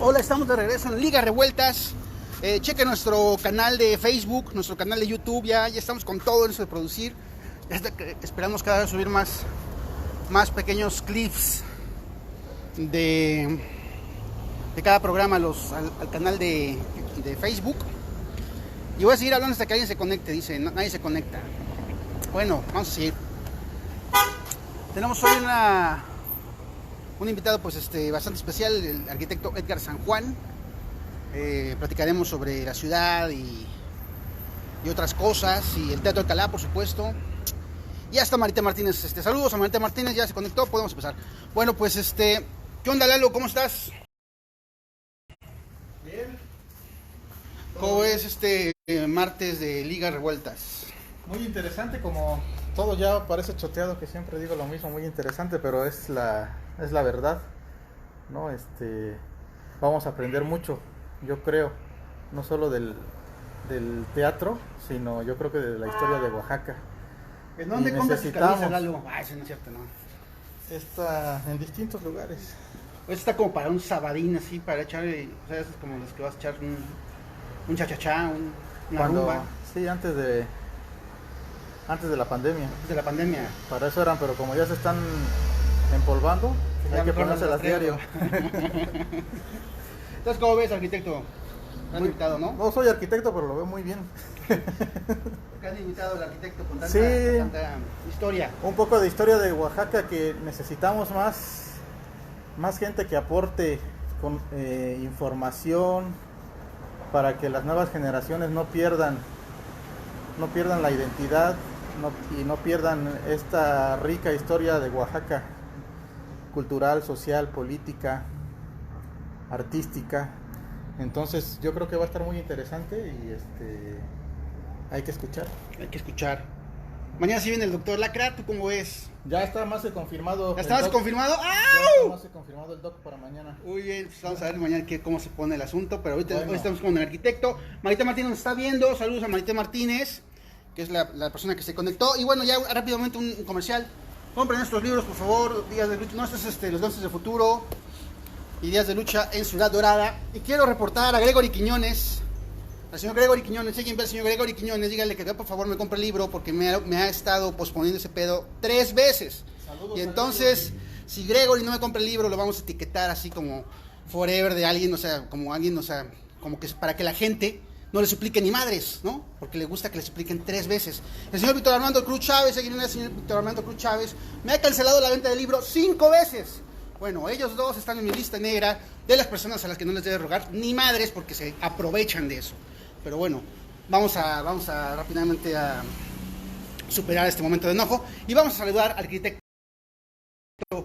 Hola, estamos de regreso en Ligas Revueltas. Cheque nuestro canal de Facebook, nuestro canal de YouTube. Ya estamos con todo eso de producir. Esperamos cada vez subir más pequeños clips de cada programa al canal de Facebook. Y voy a seguir hablando hasta que alguien se conecte. Dice, nadie se conecta. Bueno, vamos a seguir. Tenemos hoy un invitado pues bastante especial, el arquitecto Edgar San Juan. Platicaremos sobre la ciudad y otras cosas, y el Teatro Alcalá, por supuesto. Ya está Marita Martínez. Saludos a Marita Martínez, ya se conectó, podemos empezar. Bueno, pues ¿qué onda, Lalo? ¿Cómo estás? Bien. ¿Cómo es martes de Ligas Revueltas? Muy interesante, como todo ya parece choteado, que siempre digo lo mismo, muy interesante, pero es la verdad, ¿no? Vamos a aprender mucho, yo creo, no solo del teatro, sino yo creo que de la historia de Oaxaca. ¿En dónde compras tus camisas, Lalo? Eso no es cierto, no. Está en distintos lugares. Pues está como para un sabadín así, para echar, o sea, es como los que vas a echar un chachachá, una rumba. Sí, antes de la pandemia. Antes de la pandemia. Para eso eran, pero como ya se están empolvando, hay que ponérselas diario. Entonces, ¿cómo ves, arquitecto? ¿Han invitado, no? No soy arquitecto, pero lo veo muy bien. ¿Qué han invitado al arquitecto con tanta historia? Un poco de historia de Oaxaca, que necesitamos más gente que aporte con información para que las nuevas generaciones no pierdan la identidad y no pierdan esta rica historia de Oaxaca, cultural, social, política, artística. Entonces yo creo que va a estar muy interesante y hay que escuchar. Hay que escuchar. Mañana sí viene el doctor Lacra, ¿tú cómo ves? Ya está más que confirmado. ¿Ya está más confirmado? ¡Ah! Ya está más que confirmado el doc para mañana. Muy bien, pues vamos a ver mañana cómo se pone el asunto, pero hoy estamos con el arquitecto. Marita Martínez nos está viendo, saludos a Marita Martínez, que es la persona que se conectó. Y bueno, ya rápidamente un comercial. Compren estos libros, por favor. Días de lucha, no, estos Los Lances de Futuro y Días de Lucha en Ciudad Dorada. Y quiero reportar a Gregory Quiñones, al señor Gregory Quiñones. Si alguien ve al señor Gregory Quiñones, dígale que por favor me compre el libro, porque me ha estado posponiendo ese pedo 3 veces. Saludos. Y entonces, si Gregory no me compra el libro, lo vamos a etiquetar así como forever de alguien, o sea, como que para que la gente no le suplique ni madres, ¿no? Porque le gusta que le supliquen 3 veces. El señor Víctor Armando Cruz Chávez, el señor Víctor Armando Cruz Chávez, me ha cancelado la venta del libro 5 veces. Bueno, ellos dos están en mi lista negra de las personas a las que no les debe rogar ni madres, porque se aprovechan de eso. Pero bueno, vamos a rápidamente a superar este momento de enojo y vamos a saludar al arquitecto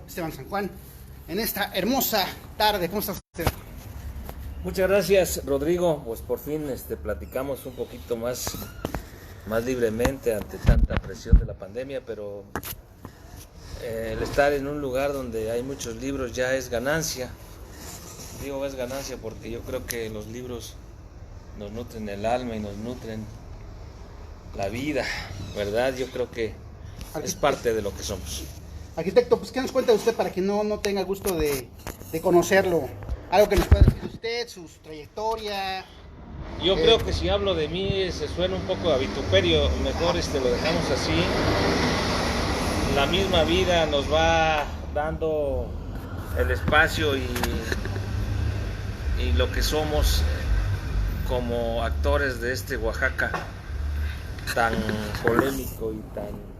Esteban San Juan en esta hermosa tarde. ¿Cómo está usted? Muchas gracias, Rodrigo. Pues por fin platicamos un poquito más libremente ante tanta presión de la pandemia, pero el estar en un lugar donde hay muchos libros ya es ganancia. Digo es ganancia porque yo creo que los libros nos nutren el alma y nos nutren la vida, ¿verdad? Yo creo que es parte de lo que somos. Arquitecto, pues ¿qué nos cuenta usted para quien no tenga gusto de conocerlo? Algo que nos pueda decir usted, su trayectoria. Yo creo que si hablo de mí se suena un poco a vituperio, mejor lo dejamos así. La misma vida nos va dando el espacio y lo que somos como actores de este Oaxaca tan polémico y tan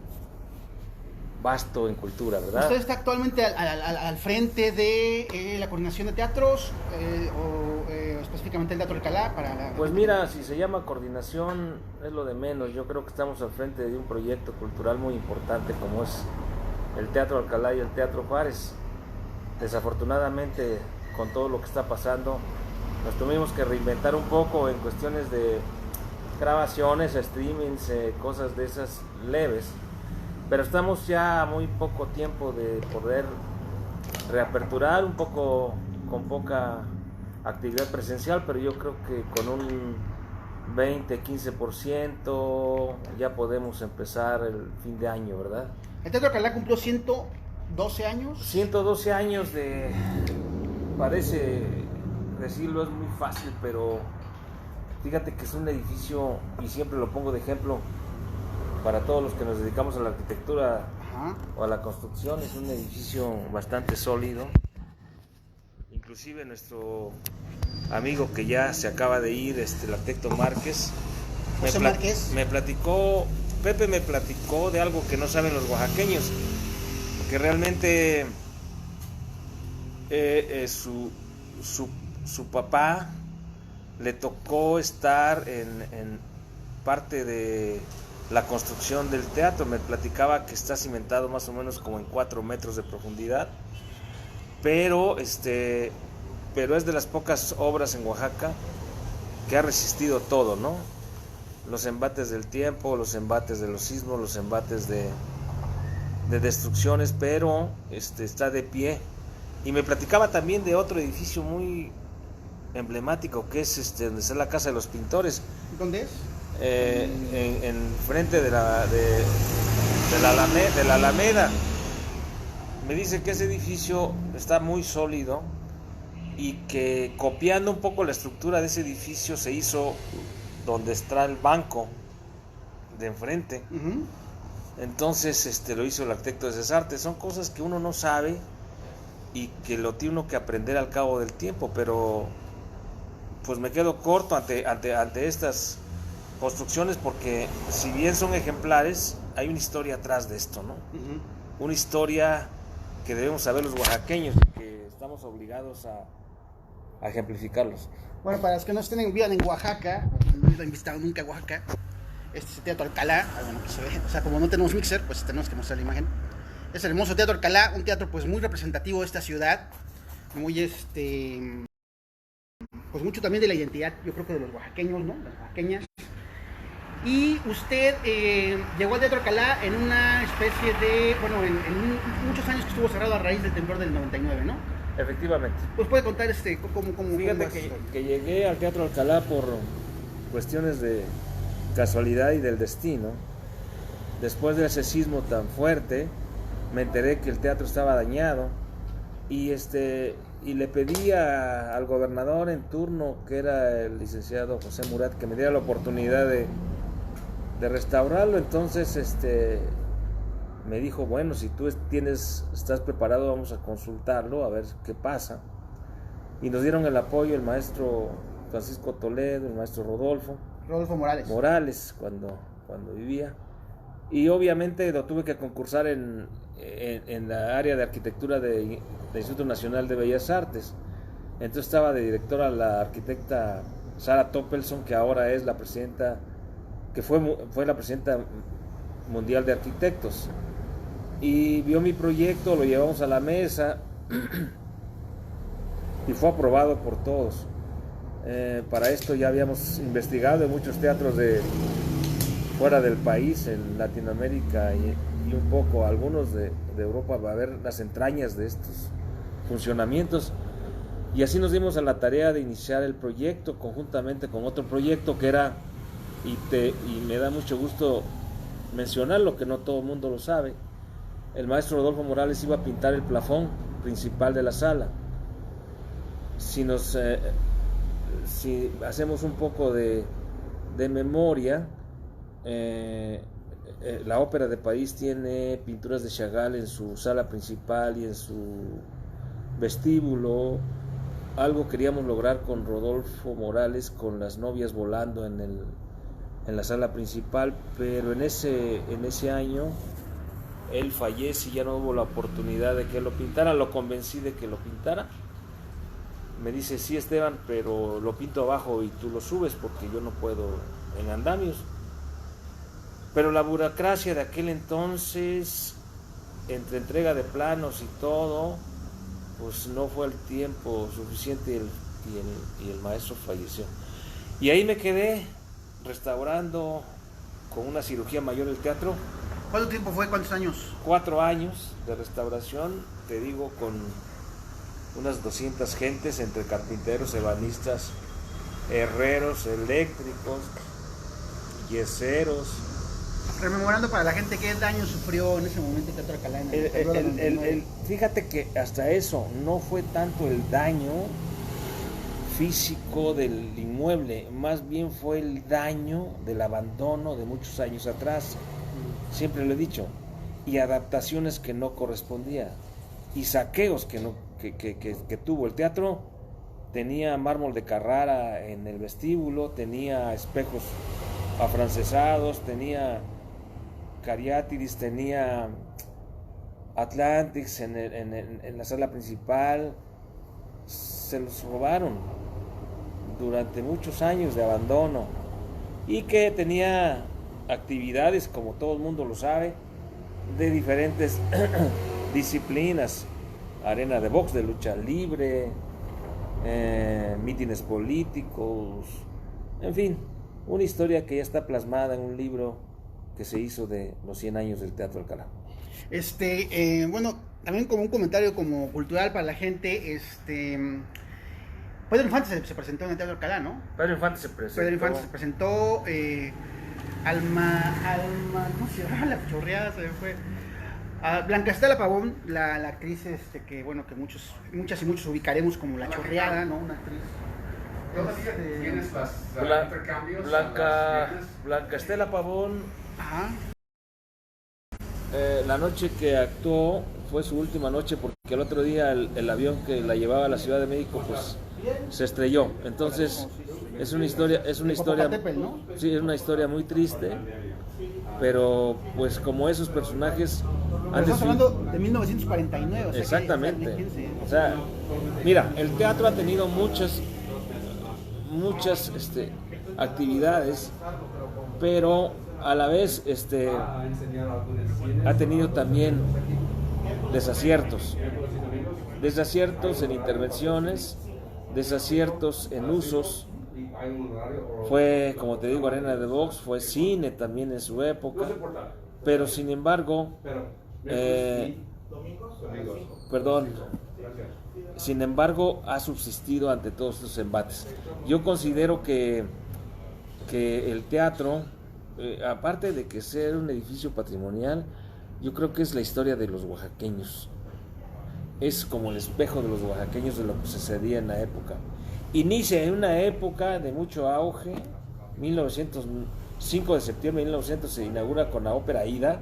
vasto en cultura, ¿verdad? Usted está actualmente al frente de la coordinación de teatros, específicamente el Teatro Alcalá. Pues mira, si se llama coordinación es lo de menos. Yo creo que estamos al frente de un proyecto cultural muy importante como es el Teatro Alcalá y el Teatro Juárez. Desafortunadamente, con todo lo que está pasando, nos tuvimos que reinventar un poco en cuestiones de grabaciones, streamings, cosas de esas leves. Pero estamos ya a muy poco tiempo de poder reaperturar un poco, con poca actividad presencial, pero yo creo que con un 20-15% ya podemos empezar el fin de año, ¿verdad? El Teatro Alcalá cumplió 112 años. 112 años de, parece decirlo es muy fácil, pero fíjate que es un edificio, y siempre lo pongo de ejemplo para todos los que nos dedicamos a la arquitectura o a la construcción, es un edificio bastante sólido. Inclusive nuestro amigo que ya se acaba de ir, el arquitecto Márquez, me platicó, Pepe me platicó de algo que no saben los oaxaqueños, porque realmente su papá le tocó estar en parte de la construcción del teatro. Me platicaba que está cimentado más o menos como en 4 metros de profundidad, pero es de las pocas obras en Oaxaca que ha resistido todo, ¿no? Los embates del tiempo, los embates de los sismos, los embates de destrucciones, pero está de pie. Y me platicaba también de otro edificio muy emblemático, que es donde está la Casa de los Pintores. ¿Dónde es? En frente de la Alameda. Me dice que ese edificio está muy sólido y que copiando un poco la estructura de ese edificio se hizo donde está el banco de enfrente. Uh-huh. Entonces lo hizo el arquitecto de Cesarte. Son cosas que uno no sabe y que lo tiene uno que aprender al cabo del tiempo, pero pues me quedo corto ante estas construcciones, porque si bien son ejemplares, hay una historia atrás de esto, ¿no? Uh-huh. Una historia que debemos saber los oaxaqueños, que estamos obligados a ejemplificarlos. Bueno, para los que no vivan en Oaxaca, no han visitado nunca Oaxaca, este es el Teatro Alcalá. Bueno, que se ve, o sea, como no tenemos mixer, pues tenemos que mostrar la imagen. Es el hermoso Teatro Alcalá, un teatro pues muy representativo de esta ciudad, muy pues mucho también de la identidad, yo creo que de los oaxaqueños, ¿no? Las oaxaqueñas. Y usted llegó al Teatro Alcalá en una especie de, bueno, en muchos años que estuvo cerrado a raíz del temblor del 99, ¿no? Efectivamente. Pues puede contar cómo Fíjate que llegué al Teatro Alcalá por cuestiones de casualidad y del destino. Después de ese sismo tan fuerte, me enteré que el teatro estaba dañado y le pedí al gobernador en turno, que era el licenciado José Murat, que me diera la oportunidad de restaurarlo. Entonces me dijo, bueno, si tú estás preparado, vamos a consultarlo, a ver qué pasa. Y nos dieron el apoyo el maestro Francisco Toledo, el maestro Rodolfo Morales, cuando vivía. Y obviamente lo tuve que concursar en la área de arquitectura del Instituto Nacional de Bellas Artes. Entonces estaba de directora la arquitecta Sara Toppelson, que ahora es la presidenta, que fue la presidenta mundial de arquitectos. Y vio mi proyecto, lo llevamos a la mesa y fue aprobado por todos. Para esto ya habíamos investigado en muchos teatros de fuera del país, en Latinoamérica y un poco algunos de Europa, va a ver las entrañas de estos funcionamientos. Y así nos dimos a la tarea de iniciar el proyecto conjuntamente con otro proyecto que era, y me da mucho gusto mencionarlo, que no todo el mundo lo sabe, el maestro Rodolfo Morales iba a pintar el plafón principal de la sala. Si hacemos un poco de memoria, la Ópera de París tiene pinturas de Chagall en su sala principal y en su vestíbulo. Algo queríamos lograr con Rodolfo Morales, con las novias volando en la sala principal, pero en ese año él fallece y ya no hubo la oportunidad de que lo pintara. Lo convencí de que lo pintara. Me dice, sí, Esteban, pero lo pinto abajo y tú lo subes porque yo no puedo en andamios. Pero la burocracia de aquel entonces, entre entrega de planos y todo, pues no fue el tiempo suficiente y el maestro falleció. Y ahí me quedé restaurando con una cirugía mayor el teatro. ¿Cuánto tiempo fue? ¿Cuántos años? 4 años de restauración, te digo, con unas 200 gentes, entre carpinteros, ebanistas, herreros, eléctricos, yeseros. Rememorando para la gente qué daño sufrió en ese momento el Teatro Alcalá. Fíjate que hasta eso no fue tanto el daño físico del inmueble, más bien fue el daño del abandono de muchos años atrás, siempre lo he dicho, y adaptaciones que no correspondían, y saqueos que tuvo. El teatro tenía mármol de Carrara en el vestíbulo, tenía espejos afrancesados, tenía cariátides, tenía Atlantics en la sala principal. Se los robaron durante muchos años de abandono, y que tenía actividades, como todo el mundo lo sabe, de diferentes disciplinas: arena de box, de lucha libre, mítines políticos, en fin, una historia que ya está plasmada en un libro que se hizo de los 100 años del Teatro Alcalá. Bueno, también como un comentario como cultural para la gente, Pedro Infante se presentó en el Teatro Alcalá, ¿no? Pedro Infante se presentó. Pedro Infante se presentó, ¿cómo se llama? La chorreada se me fue. Blanca Estela Pavón, la actriz que bueno, que muchas y muchos ubicaremos como la chorreada, ¿no? Una actriz. ¿Todavía tienes las intercambios? Blanca Estela Pavón. Ajá. La noche que actuó fue su última noche, porque el otro día el avión que la llevaba a la Ciudad de México pues se estrelló. Entonces es una historia, ¿no? Sí, es una historia muy triste, pero pues como esos personajes estamos hablando de 1949, o sea, exactamente. O sea, mira, el teatro ha tenido muchas actividades, pero a la vez ha tenido también desaciertos en intervenciones, desaciertos en usos. Fue, como te digo, arena de box, fue cine también en su época, pero sin embargo, ha subsistido ante todos estos embates. Yo considero que el teatro, aparte de que sea un edificio patrimonial, yo creo que es la historia de los oaxaqueños. Es como el espejo de los oaxaqueños, de lo que sucedía en la época. Inicia en una época de mucho auge. 5 de septiembre de 1900 se inaugura con la ópera Aída,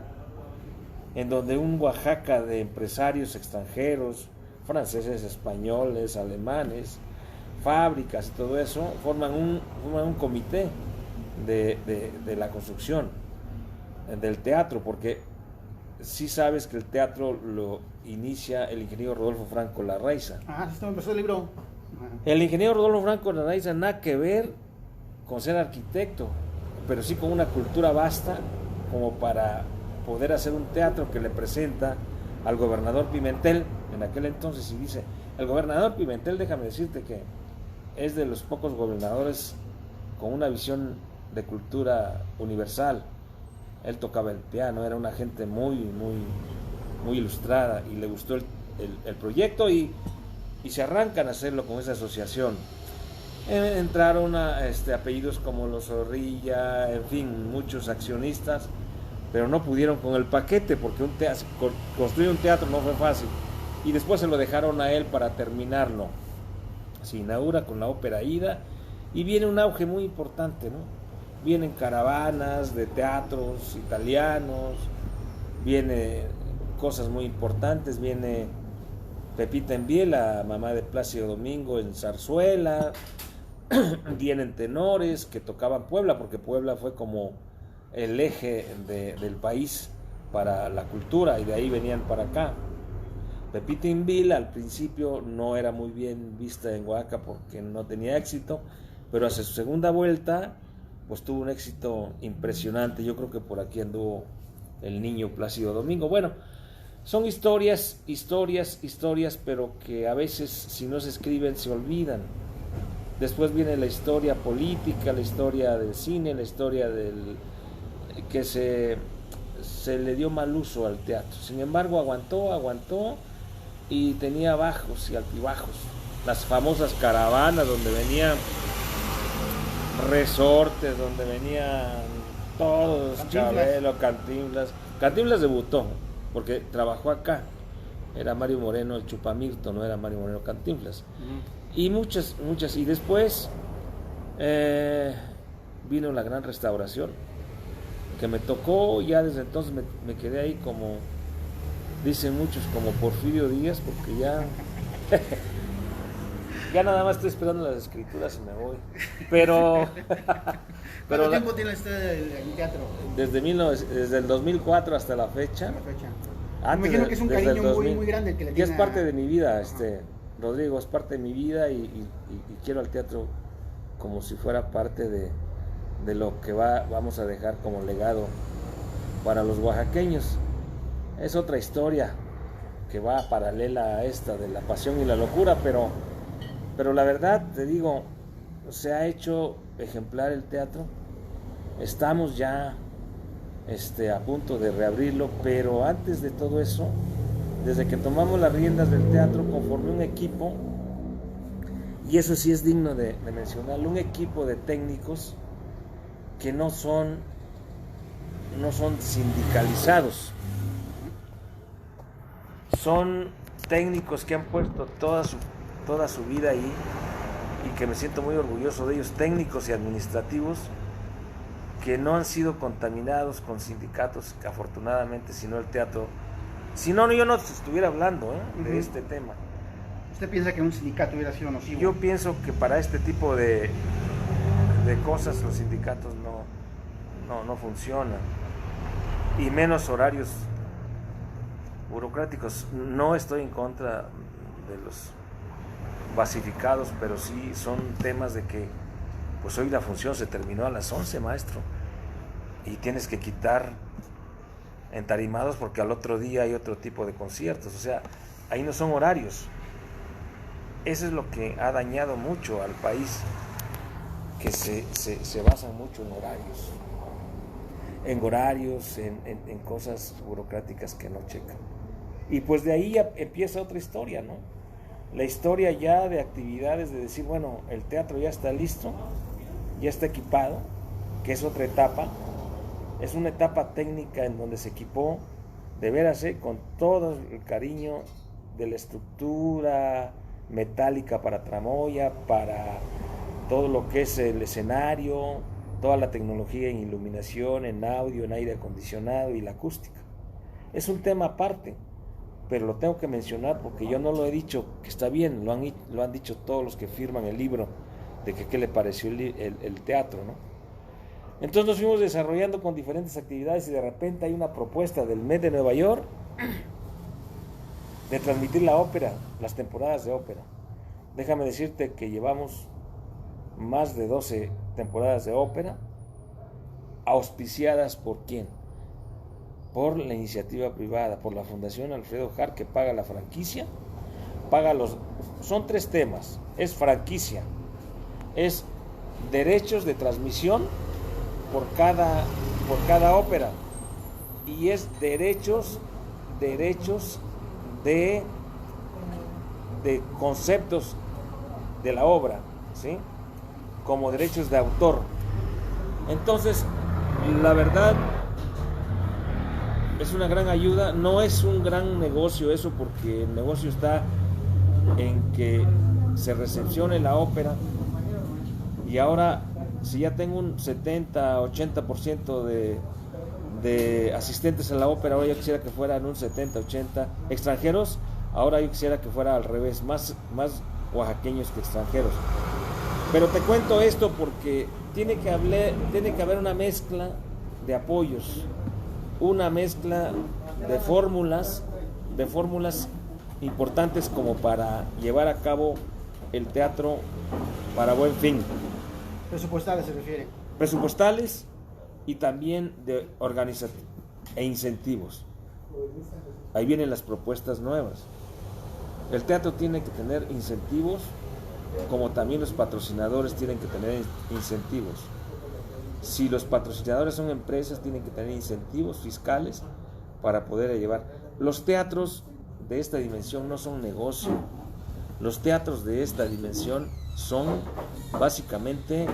en donde un Oaxaca de empresarios extranjeros, franceses, españoles, alemanes, fábricas y todo eso, forman un comité de la construcción del teatro, porque sí sabes que el teatro lo inicia el ingeniero Rodolfo Franco Larraiza. Sí, empezó el libro. El ingeniero Rodolfo Franco Larraiza nada que ver con ser arquitecto, pero sí con una cultura vasta como para poder hacer un teatro que le presenta al gobernador Pimentel en aquel entonces, y dice: el gobernador Pimentel, déjame decirte que es de los pocos gobernadores con una visión de cultura universal. Él tocaba el piano, era una gente muy ilustrada, y le gustó el proyecto, y se arrancan a hacerlo con esa asociación. Entraron apellidos como los Zorrilla, en fin, muchos accionistas, pero no pudieron con el paquete, porque construir un teatro no fue fácil, y después se lo dejaron a él para terminarlo. Se inaugura con la ópera Aída, y viene un auge muy importante, ¿no? Vienen caravanas de teatros italianos, viene cosas muy importantes, viene Pepita Envié, la mamá de Plácido Domingo, en zarzuela, vienen tenores que tocaban Puebla, porque Puebla fue como el eje del país para la cultura, y de ahí venían para acá. Pepita Envié al principio no era muy bien vista en Oaxaca porque no tenía éxito, pero hacia su segunda vuelta pues tuvo un éxito impresionante. Yo creo que por aquí anduvo el niño Plácido Domingo. Bueno, son historias, pero que a veces, si no se escriben, se olvidan. Después viene la historia política, la historia del cine, la historia del que se le dio mal uso al teatro. Sin embargo, aguantó, y tenía bajos y altibajos. Las famosas caravanas donde venían resortes, donde venían todos, Chabelo, Cantinflas debutó porque trabajó acá, era Mario Moreno el Chupamirto, no era Mario Moreno Cantinflas. Y muchas. Y después vino la gran restauración, que me tocó. Ya desde entonces me quedé ahí como, dicen muchos, como Porfirio Díaz, porque ya ya nada más estoy esperando las escrituras y me voy. Pero ¿Cuánto tiempo tiene usted el teatro? Desde el 2004 hasta la fecha. Me imagino que es un cariño muy grande el que le y tiene. Es parte de mi vida, Rodrigo, es parte de mi vida y quiero al teatro como si fuera parte de lo que vamos a dejar como legado para los oaxaqueños. Es otra historia que va paralela a esta de la pasión y la locura, pero la verdad, te digo, se ha hecho ejemplar el teatro. Estamos ya a punto de reabrirlo, pero antes de todo eso, desde que tomamos las riendas del teatro, conformé un equipo, y eso sí es digno de mencionarlo, un equipo de técnicos que no son sindicalizados, son técnicos que han puesto toda su vida ahí, y que me siento muy orgulloso de ellos, técnicos y administrativos que no han sido contaminados con sindicatos, que afortunadamente, si no el teatro, si no yo no estuviera hablando de este tema. ¿Usted piensa que un sindicato hubiera sido nocivo? Yo pienso que para este tipo de cosas los sindicatos no funcionan, y menos horarios burocráticos. No estoy en contra de los basificados, pero sí son temas de que pues hoy la función se terminó a las 11, maestro, y tienes que quitar entarimados porque al otro día hay otro tipo de conciertos. O sea, ahí no son horarios. Eso es lo que ha dañado mucho al país, que se basa mucho en horarios, en cosas burocráticas que no checan. Y pues de ahí ya empieza otra historia, ¿no? La historia ya de actividades, de decir, bueno, el teatro ya está listo, ya está equipado, que es otra etapa. Es una etapa técnica en donde se equipó de veras, con todo el cariño de la estructura metálica para tramoya, para todo lo que es el escenario, toda la tecnología en iluminación, en audio, en aire acondicionado y la acústica. Es un tema aparte, pero lo tengo que mencionar porque yo no lo he dicho que está bien, lo han dicho todos los que firman el libro de que qué le pareció el teatro, ¿no? Entonces nos fuimos desarrollando con diferentes actividades, y de repente hay una propuesta del Met de Nueva York de transmitir la ópera, las temporadas de ópera. Déjame decirte que llevamos más de 12 temporadas de ópera, auspiciadas ¿por quién? Por la iniciativa privada, por la Fundación Alfredo Harp, que paga la franquicia, son 3 temas: es franquicia, es derechos de transmisión por cada ópera, y es derechos de conceptos de la obra, ¿sí? Como derechos de autor. Entonces, la verdad, es una gran ayuda. No es un gran negocio eso, porque el negocio está en que se recepcione la ópera, y ahora, si ya tengo un 70-80% de asistentes a la ópera, ahora yo quisiera que fueran un 70-80 extranjeros. Ahora yo quisiera que fuera al revés, más oaxaqueños que extranjeros. Pero te cuento esto porque tiene que haber una mezcla de apoyos, una mezcla de fórmulas importantes como para llevar a cabo el teatro para buen fin. Presupuestales se refiere. Presupuestales y también de e incentivos. Ahí vienen las propuestas nuevas. El teatro tiene que tener incentivos, como también los patrocinadores tienen que tener incentivos. Si los patrocinadores son empresas, tienen que tener incentivos fiscales para poder llevar. Los teatros de esta dimensión no son negocio. Los teatros de esta dimensión son básicamente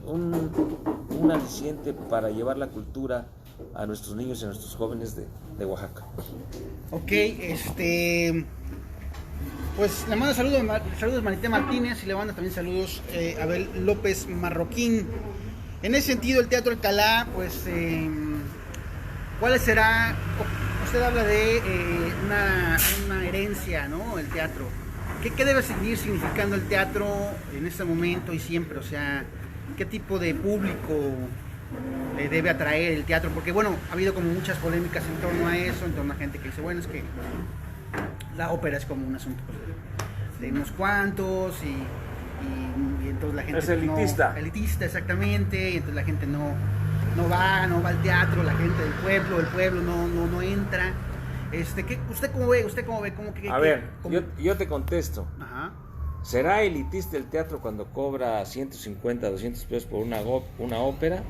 un aliciente para llevar la cultura a nuestros niños y a nuestros jóvenes de Oaxaca. Ok, Pues le mando saludos Marité Martínez y le mando también saludos a Abel López Marroquín. En ese sentido, el Teatro Alcalá, pues, ¿cuál será? Usted habla de una herencia, ¿no? El teatro. ¿Qué debe seguir significando el teatro en este momento y siempre? O sea, ¿qué tipo de público le debe atraer el teatro? Porque, bueno, ha habido como muchas polémicas en torno a eso, en torno a gente que dice, bueno, es que la ópera es como un asunto de unos cuantos y entonces la gente es elitista. Elitista, exactamente, y entonces la gente no va al teatro, la gente del pueblo, el pueblo no entra. ¿Usted cómo ve? Yo te contesto. Ajá. ¿Será elitista el teatro cuando cobra 150, 200 pesos por una ópera?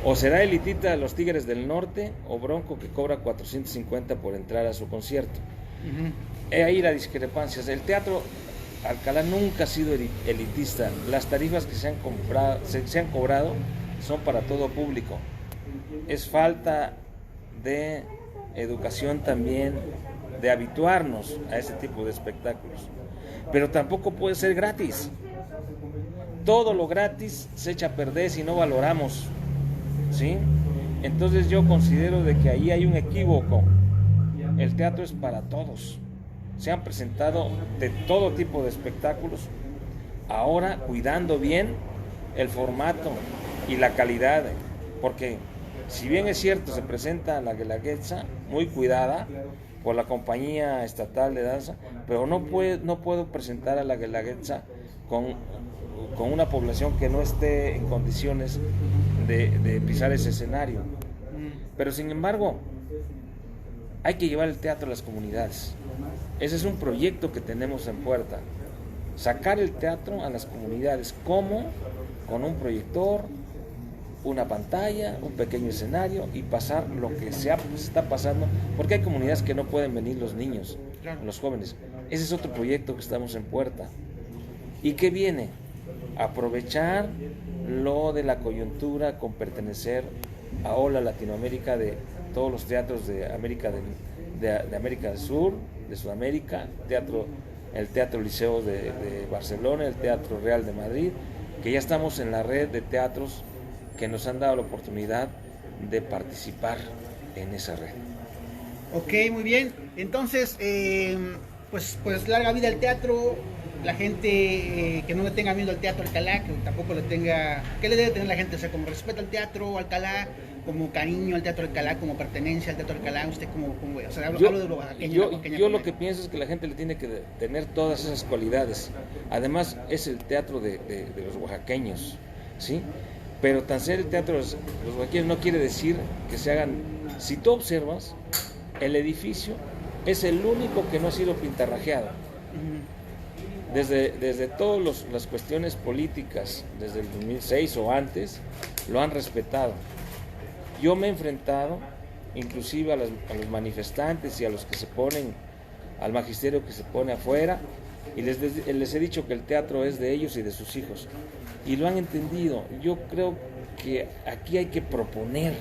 ¿O será elitista Los Tigres del Norte o Bronco que cobra 450 por entrar a su concierto? Uh-huh. He ahí la discrepancia. El teatro Alcalá nunca ha sido elitista. Las tarifas que se han cobrado son para todo público. Es falta de educación también, de habituarnos a ese tipo de espectáculos. Pero tampoco puede ser gratis. Todo lo gratis se echa a perder si no valoramos, ¿sí? Entonces yo considero de que ahí hay un equívoco. El teatro es para todos. Se han presentado de todo tipo de espectáculos, ahora cuidando bien el formato y la calidad, porque si bien es cierto se presenta la Guelaguetza muy cuidada por la compañía estatal de danza, pero no puedo presentar a la Guelaguetza con una población que no esté en condiciones de pisar ese escenario. Pero sin embargo hay que llevar el teatro a las comunidades. Ese es un proyecto que tenemos en puerta, sacar el teatro a las comunidades. ¿Cómo? Con un proyector, una pantalla, un pequeño escenario y pasar lo que se está pasando, porque hay comunidades que no pueden venir los niños, los jóvenes. Ese es otro proyecto que estamos en puerta. ¿Y qué viene? Aprovechar lo de la coyuntura con pertenecer a Hola Latinoamérica, de todos los teatros de América del Sur, de Sudamérica, el Teatro Liceo de Barcelona, el Teatro Real de Madrid, que ya estamos en la red de teatros que nos han dado la oportunidad de participar en esa red. Ok, muy bien. Entonces, pues larga vida al teatro. La gente que no le tenga miedo al Teatro Alcalá, que tampoco le tenga... ¿Qué le debe tener la gente? O sea, como respeto al Teatro Alcalá, como cariño al Teatro Alcalá, como pertenencia al Teatro Alcalá, ¿usted cómo ve? O sea, hablo de lo oaxaqueño. Yo lo que pienso es que la gente le tiene que tener todas esas cualidades. Además, es el teatro de los oaxaqueños, ¿sí? Pero tan ser el teatro de los oaxaqueños no quiere decir que se hagan... Si tú observas, el edificio es el único que no ha sido pintarrajeado. Desde todas las cuestiones políticas, desde el 2006 o antes, lo han respetado. Yo me he enfrentado inclusive a los manifestantes y a los que se ponen, al magisterio que se pone afuera, y les he dicho que el teatro es de ellos y de sus hijos, y lo han entendido. Yo creo que aquí hay que proponer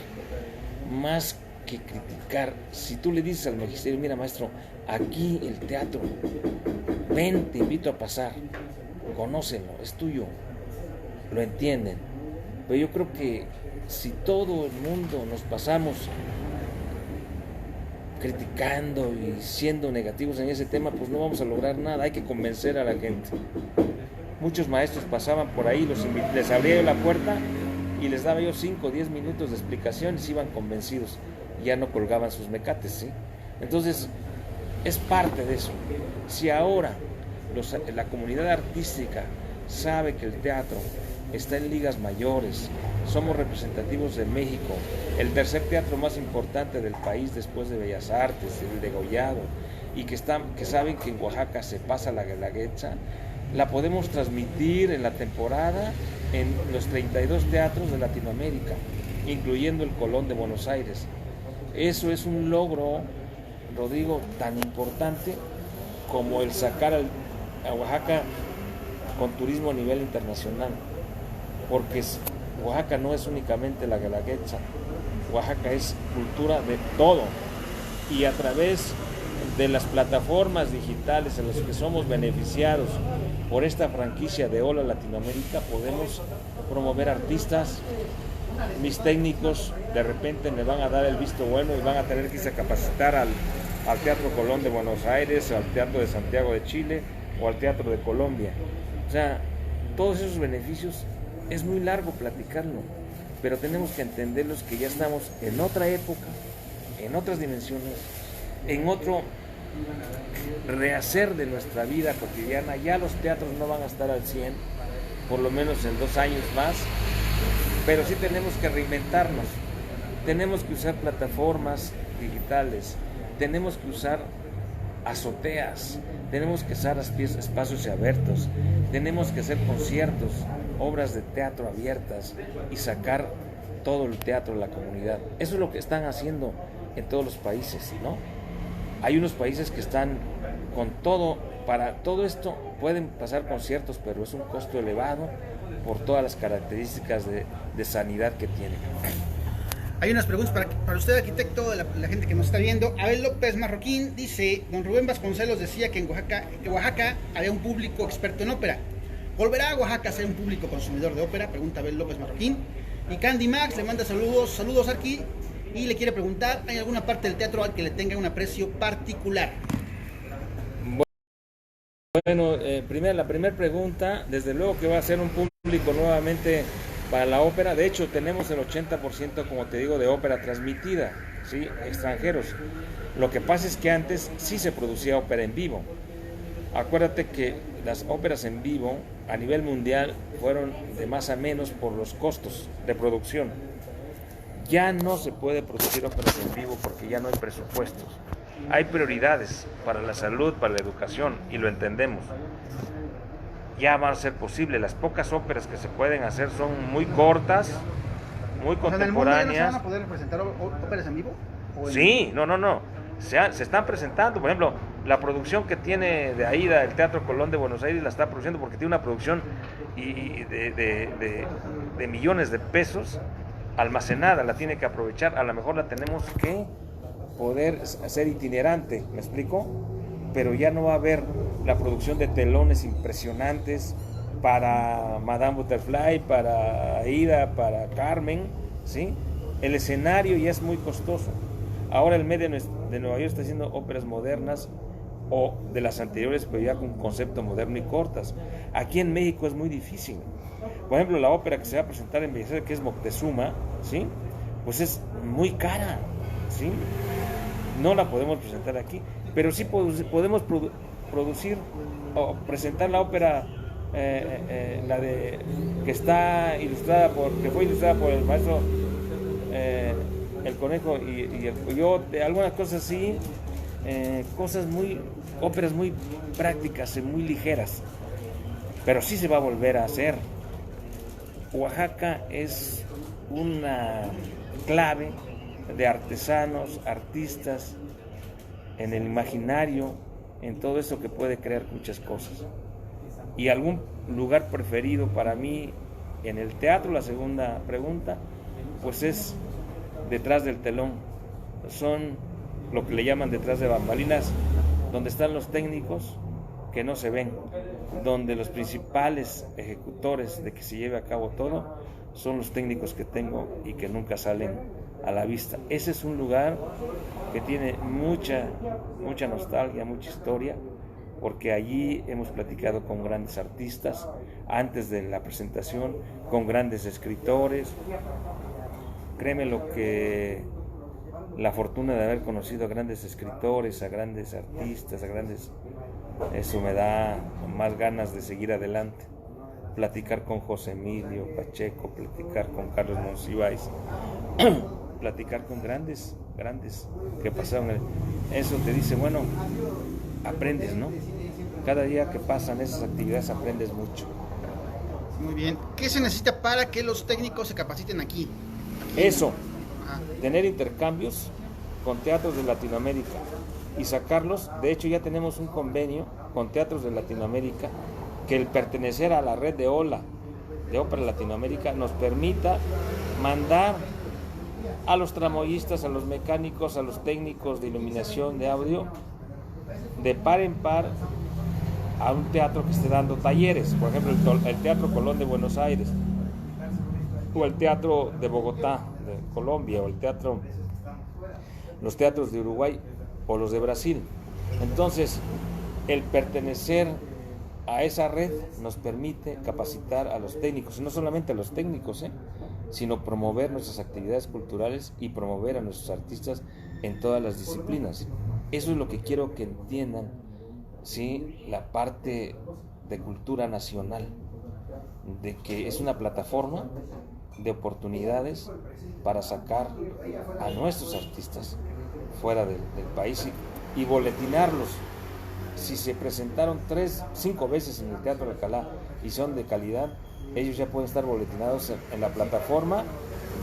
más que criticar. Si tú le dices al magisterio, mira maestro, aquí el teatro, ven, te invito a pasar, conócelo, es tuyo, lo entienden. Pero yo creo que si todo el mundo nos pasamos criticando y siendo negativos en ese tema, pues no vamos a lograr nada. Hay que convencer a la gente. Muchos maestros pasaban por ahí, les abría yo la puerta y les daba yo 5 o 10 minutos de explicación y se iban convencidos, ya no colgaban sus mecates, ¿sí? Entonces es parte de eso. Si ahora la comunidad artística sabe que el teatro está en ligas mayores, somos representativos de México, el tercer teatro más importante del país después de Bellas Artes, el degollado, y que saben que en Oaxaca se pasa la Guelaguetza, la podemos transmitir en la temporada en los 32 teatros de Latinoamérica, incluyendo el Colón de Buenos Aires. Eso es un logro, Rodrigo, tan importante como el sacar a Oaxaca con turismo a nivel internacional, porque Oaxaca no es únicamente la Guelaguetza, Oaxaca es cultura de todo, y a través de las plataformas digitales en las que somos beneficiados por esta franquicia de Hola Latinoamérica, podemos promover artistas. Mis técnicos de repente me van a dar el visto bueno y van a tener que irse a capacitar al Teatro Colón de Buenos Aires, al Teatro de Santiago de Chile o al Teatro de Colombia. O sea, todos esos beneficios es muy largo platicarlo, pero tenemos que entenderlos, que ya estamos en otra época, en otras dimensiones, en otro rehacer de nuestra vida cotidiana. Ya los teatros no van a estar al 100, por lo menos en 2 años más, pero sí tenemos que reinventarnos, tenemos que usar plataformas digitales, tenemos que usar azoteas, tenemos que usar espacios abiertos, tenemos que hacer conciertos, obras de teatro abiertas y sacar todo el teatro a la comunidad. Eso es lo que están haciendo en todos los países, ¿no? Hay unos países que están con todo, para todo esto pueden pasar conciertos, pero es un costo elevado por todas las características de sanidad que tienen. Hay unas preguntas para usted, arquitecto, de la gente que nos está viendo. Abel López Marroquín dice: don Rubén Vasconcelos decía que en Oaxaca había un público experto en ópera. ¿Volverá a Oaxaca a ser un público consumidor de ópera? Pregunta Abel López Marroquín. Y Candy Max le manda saludos Arqui, y le quiere preguntar: ¿hay alguna parte del teatro al que le tenga un aprecio particular? Bueno, la primera pregunta, desde luego que va a ser un público nuevamente para la ópera. De hecho, tenemos el 80%, como te digo, de ópera transmitida, ¿sí? Extranjeros. Lo que pasa es que antes sí se producía ópera en vivo. Acuérdate que las óperas en vivo a nivel mundial fueron de más a menos por los costos de producción. Ya no se puede producir óperas en vivo porque ya no hay presupuestos. Hay prioridades para la salud, para la educación, y lo entendemos. Ya va a ser posible. Las pocas óperas que se pueden hacer son muy cortas, muy contemporáneas. ¿En el mundo ya no se van a poder presentar óperas en vivo? Sí, no. Se están presentando. Por ejemplo, la producción que tiene de Aida el Teatro Colón de Buenos Aires la está produciendo porque tiene una producción de millones de pesos almacenada, la tiene que aprovechar. A lo mejor la tenemos que poder hacer itinerante, ¿me explico? Pero ya no va a haber la producción de telones impresionantes para Madame Butterfly, para Aida, para Carmen, ¿sí? El escenario ya es muy costoso. Ahora el medio de Nueva York está haciendo óperas modernas o de las anteriores, pero ya con un concepto moderno y cortas. Aquí en México es muy difícil. Por ejemplo, la ópera que se va a presentar en Bellas Artes, que es Moctezuma, ¿sí? Pues es muy cara, ¿sí? No la podemos presentar aquí, pero sí podemos producir o presentar la ópera, la de que fue ilustrada por el maestro El Conejo y el Coyote, algunas cosas así, óperas muy prácticas y muy ligeras, pero sí se va a volver a hacer. Oaxaca es una clave de artesanos, artistas, en el imaginario, en todo eso que puede crear muchas cosas. Y algún lugar preferido para mí en el teatro, la segunda pregunta, pues es detrás del telón. Son lo que le llaman detrás de bambalinas, donde están los técnicos que no se ven, donde los principales ejecutores de que se lleve a cabo todo son los técnicos que tengo y que nunca salen a la vista. Ese es un lugar que tiene mucha nostalgia, mucha historia, porque allí hemos platicado con grandes artistas antes de la presentación, con grandes escritores. Créeme lo que la fortuna de haber conocido a grandes escritores, a grandes artistas, eso me da más ganas de seguir adelante. Platicar con José Emilio Pacheco, platicar con Carlos Monsiváis, platicar con grandes que pasaron. Eso te dice, bueno, aprendes, ¿no? Cada día que pasan esas actividades aprendes mucho. Muy bien. ¿Qué se necesita para que los técnicos se capaciten aquí? Eso, tener intercambios con teatros de Latinoamérica y sacarlos. De hecho, ya tenemos un convenio con teatros de Latinoamérica, que el pertenecer a la red de OLA, de Ópera Latinoamérica, nos permita mandar a los tramoyistas, a los mecánicos, a los técnicos de iluminación, de audio, de par en par a un teatro que esté dando talleres, por ejemplo el Teatro Colón de Buenos Aires, o el Teatro de Bogotá, de Colombia, o los teatros de Uruguay o los de Brasil. Entonces, el pertenecer a esa red nos permite capacitar a los técnicos, y no solamente a los técnicos, sino promover nuestras actividades culturales y promover a nuestros artistas en todas las disciplinas. Eso es lo que quiero que entiendan, ¿sí? La parte de cultura nacional, de que es una plataforma de oportunidades para sacar a nuestros artistas fuera del país y boletinarlos. Si se presentaron 5 veces en el Teatro Alcalá y son de calidad, ellos ya pueden estar boletinados en la plataforma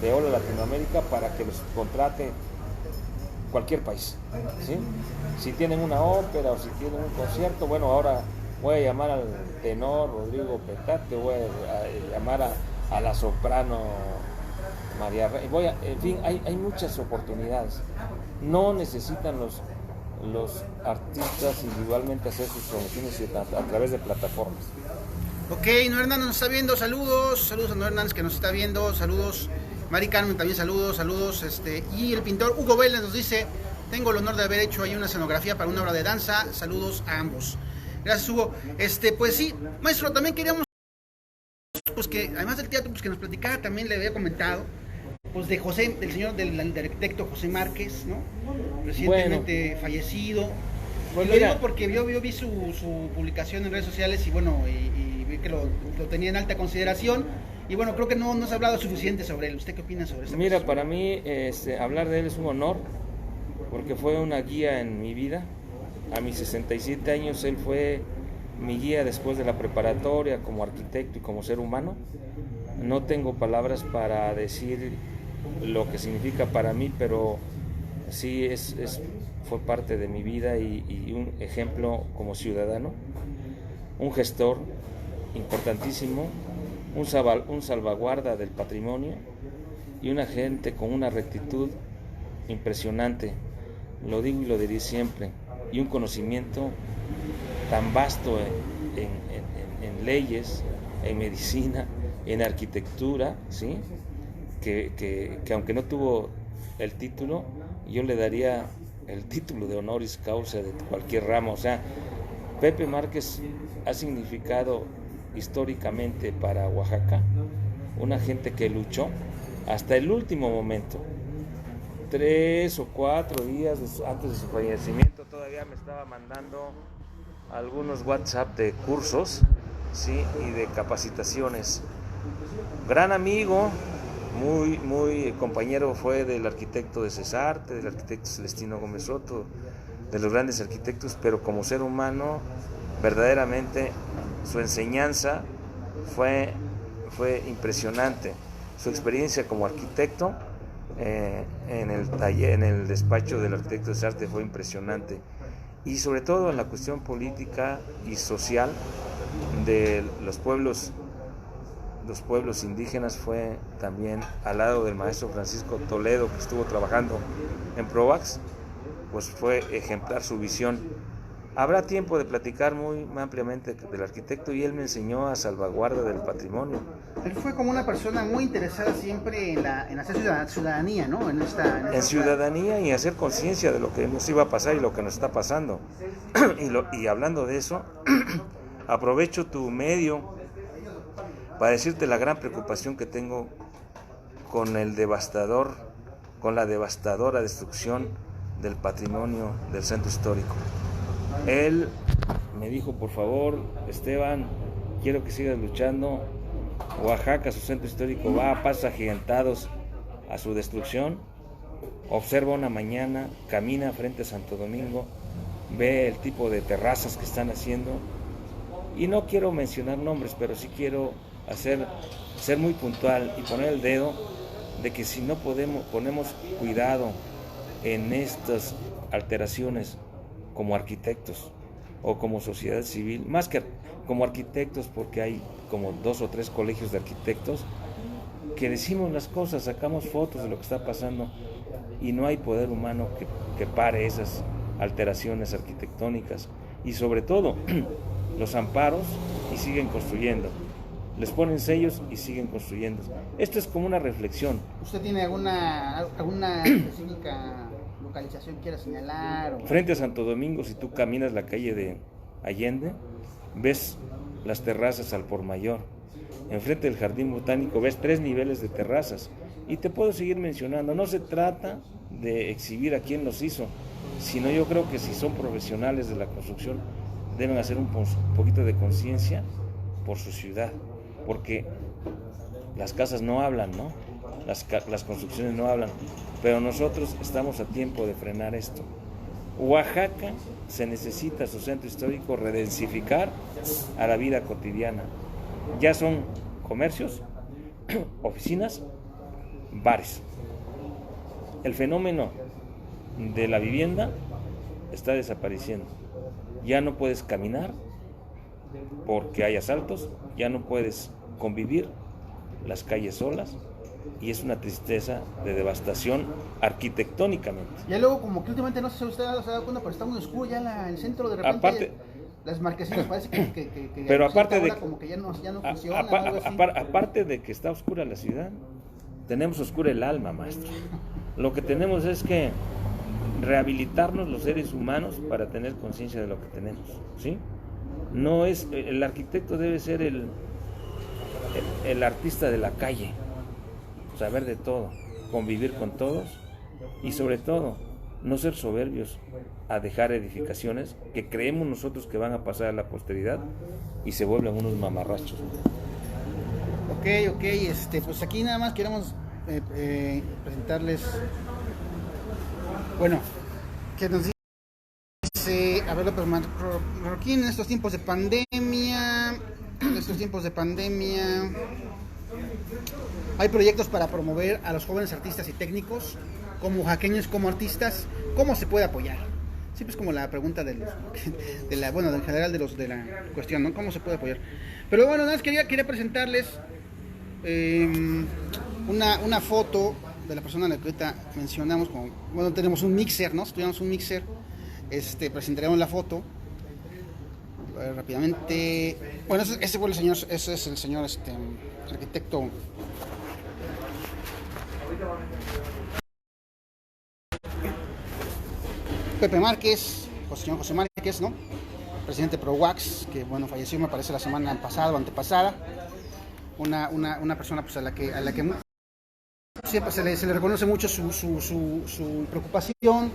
de Hola Latinoamérica para que los contrate cualquier país, ¿sí? Si tienen una ópera o si tienen un concierto, bueno, ahora voy a llamar al tenor Rodrigo Petate, voy a llamar a la soprano María Rey, en fin, hay muchas oportunidades. No necesitan los artistas individualmente hacer sus promociones a través de plataformas. Ok, Noé Hernández nos está viendo, saludos a Noé Hernández que nos está viendo, saludos. Mari Carmen también saludos. Y el pintor Hugo Vélez nos dice: tengo el honor de haber hecho ahí una escenografía para una obra de danza. Saludos a ambos. Gracias, Hugo. Pues sí, maestro, también queríamos pues que además del teatro, pues que nos platicara, también le había comentado, pues del arquitecto José Márquez, ¿no? Recientemente fallecido. Pues lo digo porque yo vi su publicación en redes sociales y bueno, y vi que lo tenía en alta consideración. Y bueno, creo que no se ha hablado suficiente sobre él. ¿Usted qué opina sobre eso? Mira, para mí hablar de él es un honor, porque fue una guía en mi vida. A mis 67 años él fue mi guía después de la preparatoria como arquitecto y como ser humano. No tengo palabras para decir lo que significa para mí, pero sí fue parte de mi vida y un ejemplo como ciudadano, un gestor importantísimo, un salvaguarda del patrimonio y una gente con una rectitud impresionante, lo digo y lo diré siempre, y un conocimiento tan vasto en leyes, en medicina, en arquitectura, ¿sí? que aunque no tuvo el título, yo le daría el título de honoris causa de cualquier ramo. O sea, Pepe Márquez ha significado históricamente para Oaxaca una gente que luchó hasta el último momento. 3 o 4 días antes de su fallecimiento todavía me estaba mandando algunos WhatsApp de cursos, ¿sí? Y de capacitaciones. Gran amigo, muy compañero fue del arquitecto de Cesarte, del arquitecto Celestino Gómez Soto, de los grandes arquitectos, pero como ser humano, verdaderamente su enseñanza fue impresionante. Su experiencia como arquitecto en el despacho del arquitecto Cesarte fue impresionante. Y sobre todo en la cuestión política y social de los pueblos indígenas, fue también al lado del maestro Francisco Toledo, que estuvo trabajando en Provax, pues fue ejemplar su visión. Habrá tiempo de platicar muy ampliamente del arquitecto, y él me enseñó a salvaguarda del patrimonio. Él fue como una persona muy interesada siempre en hacer ciudadanía, ¿no? En ciudadanía y hacer conciencia de lo que nos iba a pasar y lo que nos está pasando. Y hablando de eso, aprovecho tu medio para decirte la gran preocupación que tengo con la devastadora destrucción del patrimonio del centro histórico. Él me dijo: por favor, Esteban, quiero que sigas luchando. Oaxaca, su centro histórico, va a pasos agigantados a su destrucción. Observa una mañana, camina frente a Santo Domingo, ve el tipo de terrazas que están haciendo, y no quiero mencionar nombres, pero sí quiero ser muy puntual y poner el dedo de que si no ponemos cuidado en estas alteraciones como arquitectos o como sociedad civil, más que como arquitectos, porque hay como 2 o 3 colegios de arquitectos que decimos las cosas, sacamos fotos de lo que está pasando, y no hay poder humano que pare alteraciones arquitectónicas y sobre todo los amparos y siguen construyendo. Les ponen sellos y siguen construyendo. Esto es como una reflexión. ¿Usted tiene alguna específica localización que quiera señalar? Frente a Santo Domingo, si tú caminas la calle de Allende, ves las terrazas al por mayor. Enfrente del Jardín Botánico ves 3 niveles de terrazas. Y te puedo seguir mencionando. No se trata de exhibir a quién los hizo, sino yo creo que si son profesionales de la construcción, deben hacer un poquito de conciencia por su ciudad. Porque las casas no hablan, ¿no? Las construcciones no hablan, pero nosotros estamos a tiempo de frenar esto. Oaxaca se necesita su centro histórico redensificar a la vida cotidiana. Ya son comercios, oficinas, bares. El fenómeno de la vivienda está desapareciendo. Ya no puedes caminar porque hay asaltos, ya no puedes convivir las calles solas y es una tristeza de devastación arquitectónicamente. Ya luego como que últimamente no sé si usted se ha dado cuenta, pero está muy oscuro ya el centro de repente. Aparte, las marquesinas parece que pero aparte de como que ya no funciona. Aparte de que está oscura la ciudad, tenemos oscura el alma, maestro. Lo que tenemos es que rehabilitarnos los seres humanos para tener conciencia de lo que tenemos, ¿sí? No es, el arquitecto debe ser el artista de la calle, saber de todo, convivir con todos y sobre todo no ser soberbios a dejar edificaciones que creemos nosotros que van a pasar a la posteridad y se vuelven unos mamarrachos. Ok, pues aquí nada más queremos presentarles, bueno, que nos dice, a ver, López Marroquín, en estos tiempos de pandemia, hay proyectos para promover a los jóvenes artistas y técnicos, como oaxaqueños, como artistas, ¿cómo se puede apoyar? Siempre es como la pregunta en general de la cuestión, ¿no? ¿Cómo se puede apoyar? Pero bueno, nada más quería presentarles una foto de la persona a la que ahorita mencionamos. Tenemos un mixer, ¿no? Si tuviéramos un mixer, presentaríamos la foto. A ver, rápidamente. Bueno, ese es el señor arquitecto Pepe Márquez, señor José Márquez, ¿no? Presidente de ProWax, que bueno, falleció, me parece, la semana pasada o antepasada. Una persona pues a la que siempre se le reconoce mucho su preocupación,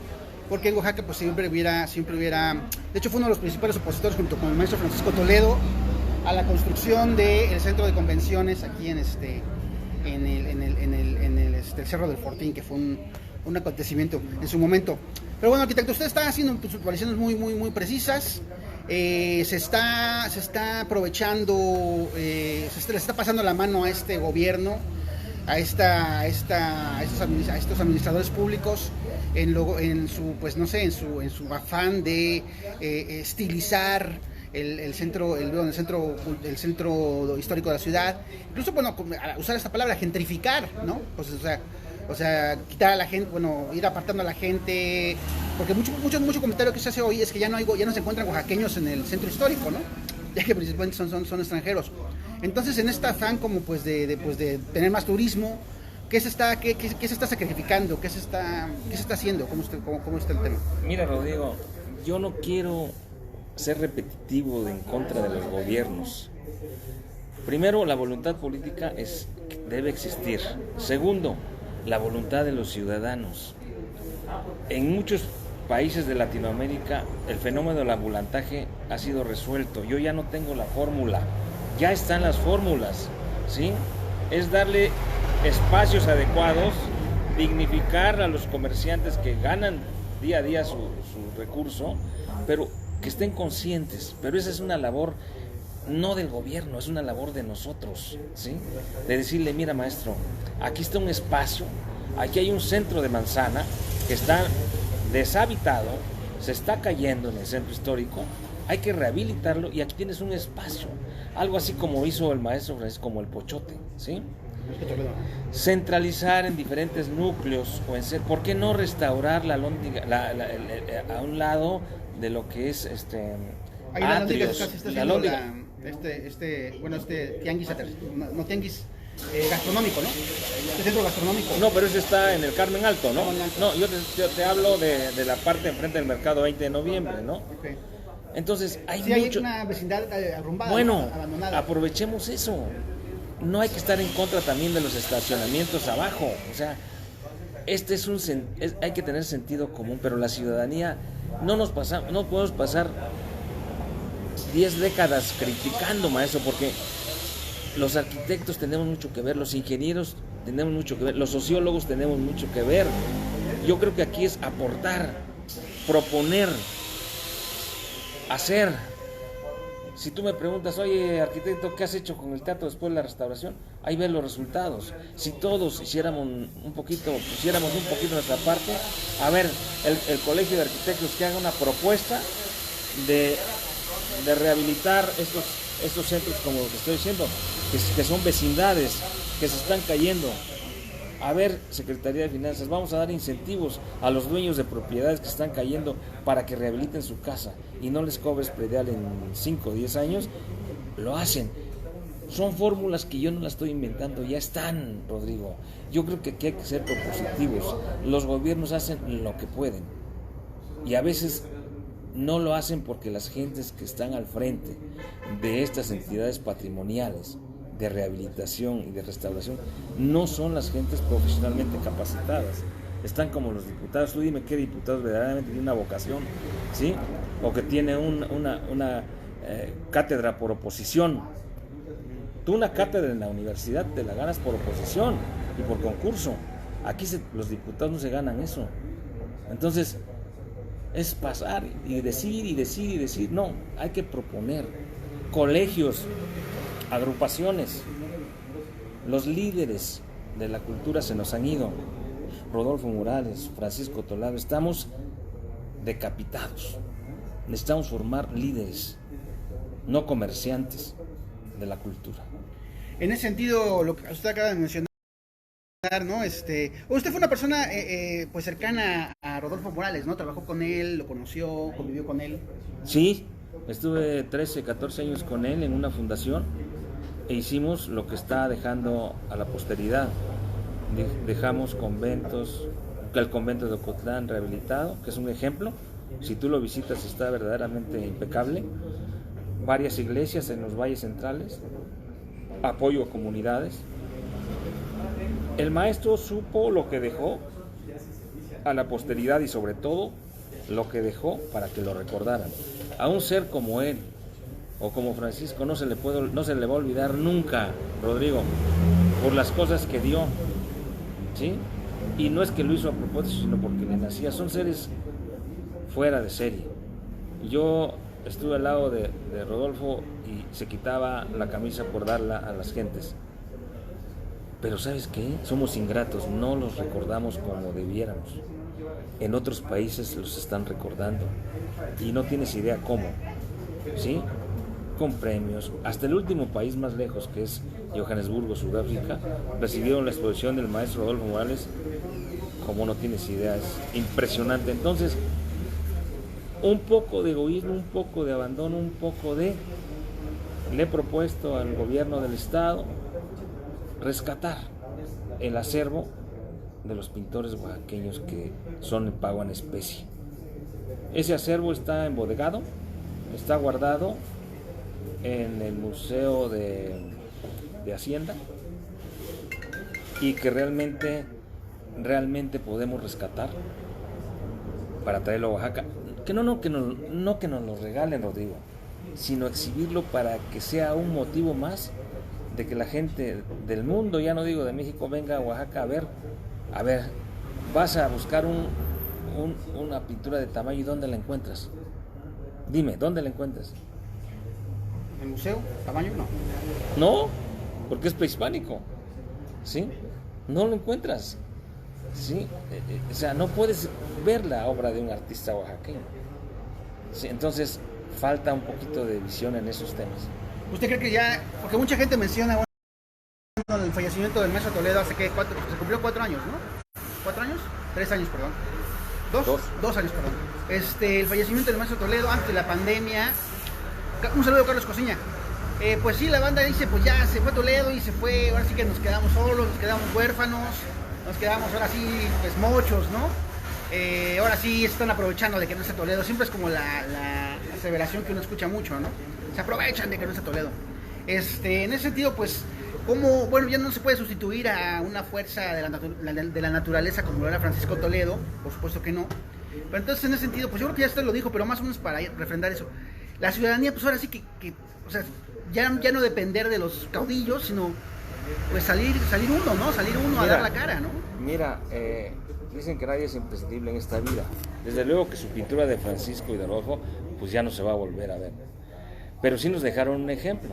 porque en Oaxaca pues siempre hubiera, de hecho fue uno de los principales opositores junto con el maestro Francisco Toledo a la construcción del centro de convenciones aquí en el Cerro del Fortín, que fue un acontecimiento en su momento. Pero bueno, arquitecto, usted está haciendo puntualizaciones muy precisas. Se está aprovechando, le está pasando la mano a este gobierno, a estos administradores públicos en su afán de estilizar el centro histórico de la ciudad. Incluso, bueno, usar esta palabra, gentrificar, ¿no? Pues, o sea, quitar a la gente, bueno, ir apartando a la gente, porque mucho comentario que se hace hoy es que ya no se encuentran oaxaqueños en el centro histórico, ¿no? Ya que principalmente son extranjeros. Entonces, en esta afán como pues de tener más turismo, ¿qué se está sacrificando? ¿Qué se está haciendo? ¿Cómo está el tema? Mira, Rodrigo, yo no quiero ser repetitivo en contra de los gobiernos. Primero, la voluntad política debe existir. Segundo, la voluntad de los ciudadanos. En muchos países de Latinoamérica el fenómeno del ambulantaje ha sido resuelto. Yo ya no tengo la fórmula, ya están las fórmulas, ¿sí? Es darle espacios adecuados, dignificar a los comerciantes que ganan día a día su recurso, pero que estén conscientes. Pero esa es una labor no del gobierno, es una labor de nosotros, ¿sí? De decirle, mira, maestro, aquí está un espacio, aquí hay un centro de manzana que está deshabitado, se está cayendo en el centro histórico, hay que rehabilitarlo y aquí tienes un espacio, algo así como hizo el maestro Francisco, como el Pochote, ¿sí? centralizar en diferentes núcleos, ¿por qué no restaurar la Alhóndiga a un lado de lo que es Ahí la Alhóndiga atrios? se está haciendo tianguis, no tianguis gastronómico, ¿no? Este centro gastronómico. No, pero ese está en el Carmen Alto, ¿no? Carmen Alto. No, yo te hablo de la parte enfrente del mercado 20 de noviembre, ¿no? Okay. Entonces hay hay una vecindad arrumbada, bueno, abandonada. aprovechemos eso. No hay que estar en contra también de los estacionamientos abajo. O sea, hay que tener sentido común, pero la ciudadanía no podemos pasar 10 décadas criticando, maestro, porque los arquitectos tenemos mucho que ver, los ingenieros tenemos mucho que ver, los sociólogos tenemos mucho que ver. Yo creo que aquí es aportar, proponer, hacer. Si tú me preguntas, oye, arquitecto, ¿qué has hecho con el teatro después de la restauración? Ahí ves los resultados. Si todos pusiéramos un poquito nuestra parte, a ver, el Colegio de Arquitectos que haga una propuesta de rehabilitar estos centros, como lo que estoy diciendo, que son vecindades, que se están cayendo. A ver, Secretaría de Finanzas, vamos a dar incentivos a los dueños de propiedades que están cayendo para que rehabiliten su casa y no les cobres predial en 5 o 10 años. Lo hacen. Son fórmulas que yo no las estoy inventando, ya están, Rodrigo. Yo creo que aquí hay que ser propositivos. Los gobiernos hacen lo que pueden y a veces no lo hacen porque las gentes que están al frente de estas entidades patrimoniales de rehabilitación y de restauración no son las gentes profesionalmente capacitadas. Están como los diputados. Tú dime qué diputado verdaderamente tiene una vocación, ¿sí? O que tiene una cátedra por oposición. Tú una cátedra en la universidad te la ganas por oposición y por concurso. Aquí los diputados no se ganan eso. Entonces es pasar y decir. No, hay que proponer. Colegios, agrupaciones, los líderes de la cultura se nos han ido. Rodolfo Morales, Francisco Toledo, estamos decapitados. Necesitamos formar líderes, no comerciantes de la cultura. En ese sentido, lo que usted acaba de mencionar, ¿no? Usted fue una persona pues cercana a Rodolfo Morales, ¿no? Trabajó con él, lo conoció, convivió con él. Sí, estuve 13, 14 años con él en una fundación e hicimos lo que está dejando a la posteridad. Dejamos conventos, el convento de Ocotlán rehabilitado, que es un ejemplo. Si tú lo visitas está verdaderamente impecable. Varias iglesias en los valles centrales, apoyo a comunidades. El maestro supo lo que dejó a la posteridad y sobre todo lo que dejó para que lo recordaran. A un ser como él o como Francisco no se le va a olvidar nunca, Rodrigo, por las cosas que dio, ¿sí? Y no es que lo hizo a propósito, sino porque le nacía. Son seres fuera de serie. Yo estuve al lado de Rodolfo y se quitaba la camisa por darla a las gentes. Pero ¿sabes qué? Somos ingratos, no los recordamos como debiéramos. En otros países los están recordando y no tienes idea cómo, ¿sí? Con premios. Hasta el último país más lejos, que es Johannesburgo, Sudáfrica, recibieron la exposición del maestro Rodolfo Morales, como no tienes idea, es impresionante. Entonces, un poco de egoísmo, un poco de abandono, le he propuesto al gobierno del estado rescatar el acervo de los pintores oaxaqueños que son en pago en especie. Ese acervo está embodegado, está guardado en el Museo de Hacienda y que realmente podemos rescatar para traerlo a Oaxaca. Que no nos lo regalen, Rodrigo, sino exhibirlo para que sea un motivo más de que la gente del mundo, ya no digo de México, venga a Oaxaca a ver, vas a buscar una pintura de tamaño y ¿dónde la encuentras? Dime, ¿dónde la encuentras? ¿En el museo? ¿Tamaño? No. No, porque es prehispánico, ¿sí? No lo encuentras, ¿sí? O sea, no puedes ver la obra de un artista oaxaqueño, ¿sí? Entonces, falta un poquito de visión en esos temas. ¿Usted cree que ya, porque mucha gente menciona, bueno, el fallecimiento del maestro Toledo hace que se cumplió 4 años, ¿no? ¿4 años? 3 años, perdón. ¿Dos años, perdón. El fallecimiento del maestro Toledo antes de la pandemia. Un saludo a Carlos Cosiña. Pues sí, la banda dice, pues ya se fue Toledo y se fue, ahora sí que nos quedamos solos, nos quedamos huérfanos, nos quedamos ahora sí, pues mochos, ¿no? Ahora sí están aprovechando de que no está Toledo, siempre es como la aseveración que uno escucha mucho, ¿no? Se aprovechan de que no está Toledo. En ese sentido, pues, como, bueno, ya no se puede sustituir a una fuerza de la naturaleza como lo era Francisco Toledo, por supuesto que no. Pero entonces, en ese sentido, pues yo creo que ya usted lo dijo, pero más o menos para refrendar eso. La ciudadanía, pues ahora sí que o sea, ya no depender de los caudillos, sino pues salir uno, ¿no? Salir uno a dar la cara, ¿no? Mira, dicen que nadie es imprescindible en esta vida. Desde luego que su pintura de Francisco y de Rodolfo, pues ya no se va a volver a ver. Pero sí nos dejaron un ejemplo.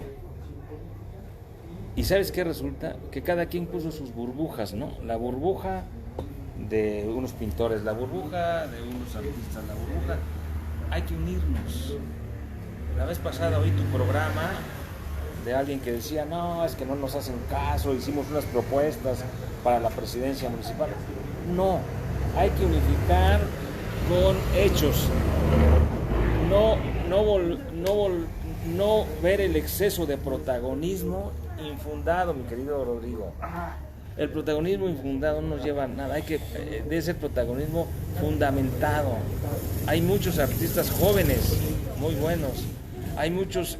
Y ¿sabes qué resulta? Que cada quien puso sus burbujas, ¿no? La burbuja de unos pintores, la burbuja de unos artistas, la burbuja. Hay que unirnos. La vez pasada oí tu programa de alguien que decía, no, es que no nos hacen caso, hicimos unas propuestas para la presidencia municipal. No, hay que unificar con hechos. No ver el exceso de protagonismo infundado, mi querido Rodrigo. El protagonismo infundado no nos lleva a nada, debe ser protagonismo fundamentado. Hay muchos artistas jóvenes muy buenos, hay muchos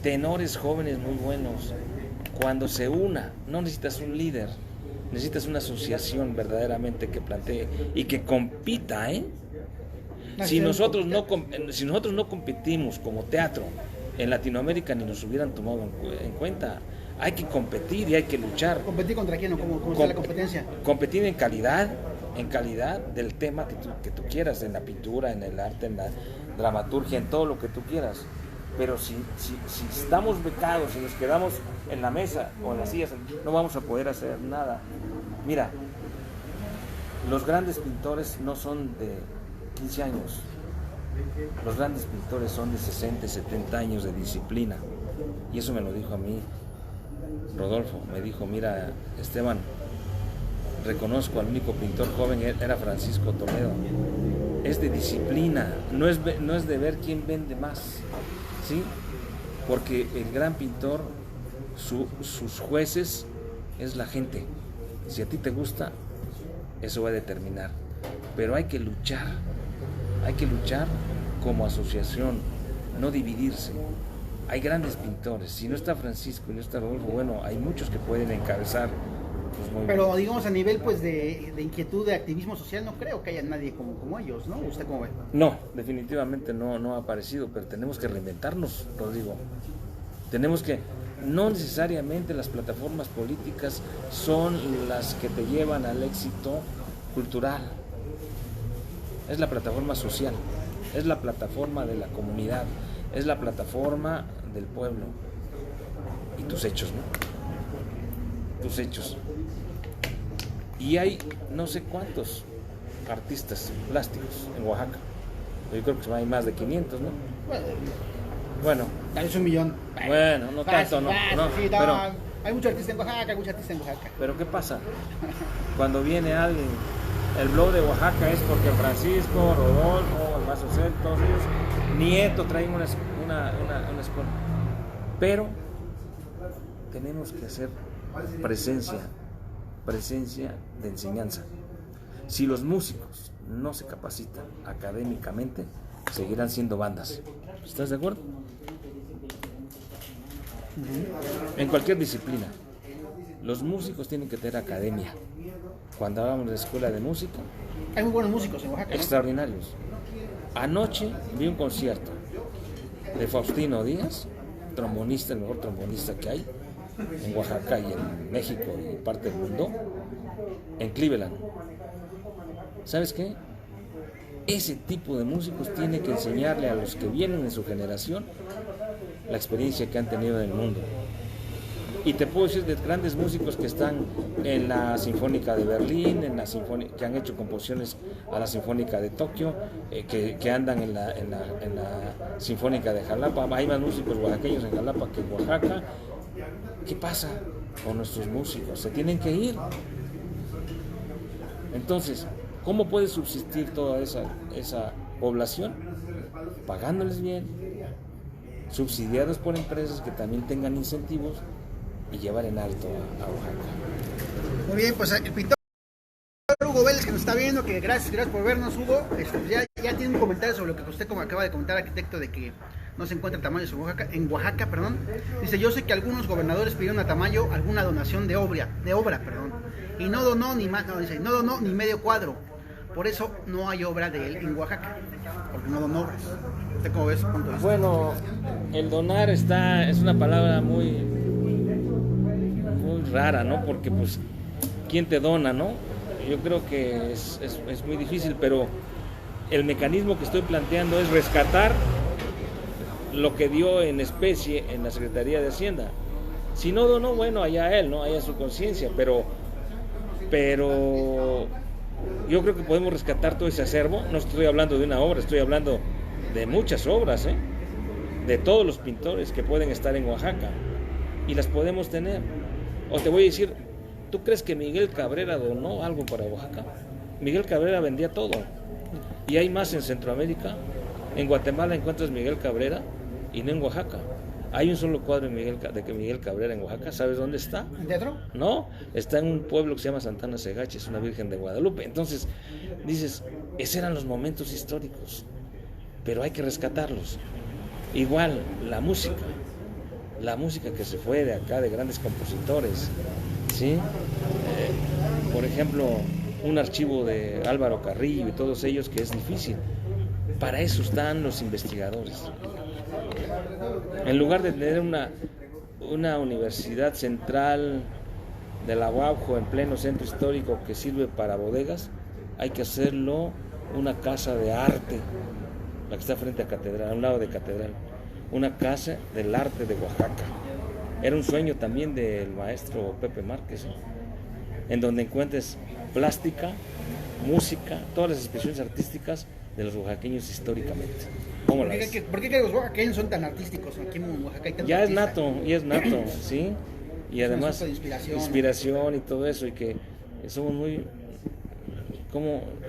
tenores jóvenes muy buenos. Cuando se una, no necesitas un líder, necesitas una asociación verdaderamente que plantee y que compita, Si nosotros no competimos como teatro en Latinoamérica, ni nos hubieran tomado en cuenta. Hay que competir y hay que luchar. ¿Competir contra quién o cómo está la competencia? Competir en calidad del tema que tú quieras, en la pintura, en el arte, en la dramaturgia, en todo lo que tú quieras. Pero si estamos becados, si nos quedamos en la mesa o en las sillas, no vamos a poder hacer nada. Mira, los grandes pintores no son de 15 años. Los grandes pintores son de 60, 70 años de disciplina. Y eso me lo dijo a mí Rodolfo. Me dijo, mira, Esteban, reconozco al único pintor joven, era Francisco Toledo. Es de disciplina, no es de ver quién vende más, ¿sí? Porque el gran pintor, sus jueces es la gente. Si a ti te gusta, eso va a determinar. Pero hay que luchar como asociación, no dividirse. Hay grandes pintores, si no está Francisco y no está Rodolfo, bueno, hay muchos que pueden encabezar. Pero digamos a nivel pues de inquietud, de activismo social, no creo que haya nadie como ellos, ¿no? ¿Usted cómo ve? No, definitivamente no ha aparecido, pero tenemos que reinventarnos, Rodrigo. Tenemos que, no necesariamente las plataformas políticas son las que te llevan al éxito cultural. Es la plataforma social, es la plataforma de la comunidad, es la plataforma del pueblo. Y tus hechos, ¿no? Tus hechos. Y hay no sé cuántos artistas plásticos en Oaxaca. Yo creo que hay más de 500, ¿no? Bueno. Es 1 millón. Bueno, no tanto, no. Sí, pero, hay muchos artistas en Oaxaca, Pero ¿qué pasa? Cuando viene alguien, el blog de Oaxaca es porque Francisco, Rodolfo, el Mazo Cel, todos ellos, Nieto traen una escuela. Pero tenemos que hacer presencia de enseñanza. Si los músicos no se capacitan académicamente, seguirán siendo bandas. ¿Estás de acuerdo? En cualquier disciplina, los músicos tienen que tener academia. Cuando hablamos de escuela de música, hay muy buenos músicos en Oaxaca, extraordinarios. Anoche vi un concierto de Faustino Díaz, trombonista, el mejor trombonista que hay en Oaxaca y en México y parte del mundo, en Cleveland. ¿Sabes qué? Ese tipo de músicos tiene que enseñarle a los que vienen en su generación la experiencia que han tenido en el mundo. Y te puedo decir de grandes músicos que están en la Sinfónica de Berlín, que han hecho composiciones a la Sinfónica de Tokio, que andan en la Sinfónica de Jalapa. Hay más músicos oaxaqueños en Jalapa que en Oaxaca. ¿Qué pasa? o nuestros músicos, se tienen que ir. Entonces, ¿cómo puede subsistir toda esa población? Pagándoles bien, subsidiados por empresas que también tengan incentivos y llevar en alto a Oaxaca. Muy bien, pues el pintor Hugo Vélez, que nos está viendo, que gracias por vernos, Hugo. Ya tiene un comentario sobre lo que usted como acaba de comentar, arquitecto, de que no se encuentra Tamayo en Oaxaca. Dice, yo sé que algunos gobernadores pidieron a Tamayo alguna donación de obra, y no donó ni medio cuadro. Por eso no hay obra de él en Oaxaca, porque no donó obras. ¿Usted cómo ves? Bueno, el donar es una palabra muy rara, ¿no? Porque pues, ¿quién te dona, no? Yo creo que es muy difícil, pero el mecanismo que estoy planteando es rescatar lo que dio en especie en la Secretaría de Hacienda. Si no donó, bueno, allá él, ¿no? Allá su conciencia, pero yo creo que podemos rescatar todo ese acervo. No estoy hablando de una obra, estoy hablando de muchas obras, de todos los pintores que pueden estar en Oaxaca, y las podemos tener. O te voy a decir, ¿tú crees que Miguel Cabrera donó algo para Oaxaca? Miguel Cabrera vendía todo, y hay más en Centroamérica. En Guatemala encuentras Miguel Cabrera y no en Oaxaca. Hay un solo cuadro de Miguel Cabrera en Oaxaca. ¿Sabes dónde está? ¿En teatro? No, está en un pueblo que se llama Santana Segache, es una Virgen de Guadalupe. Entonces, dices, esos eran los momentos históricos, pero hay que rescatarlos. Igual, la música que se fue de acá, de grandes compositores, ¿sí? Por ejemplo, un archivo de Álvaro Carrillo y todos ellos, que es difícil. Para eso están los investigadores. En lugar de tener una universidad central de la UAUJO en pleno centro histórico que sirve para bodegas, hay que hacerlo una casa de arte, la que está frente a Catedral, a un lado de Catedral, una casa del arte de Oaxaca. Era un sueño también del maestro Pepe Márquez, en donde encuentres plástica, música, todas las expresiones artísticas de los oaxaqueños históricamente. ¿Por qué los oaxaqueños son tan artísticos? Aquí en Oaxaca hay tanto ya artista. es nato, ¿sí? Y además inspiración y todo eso, y que somos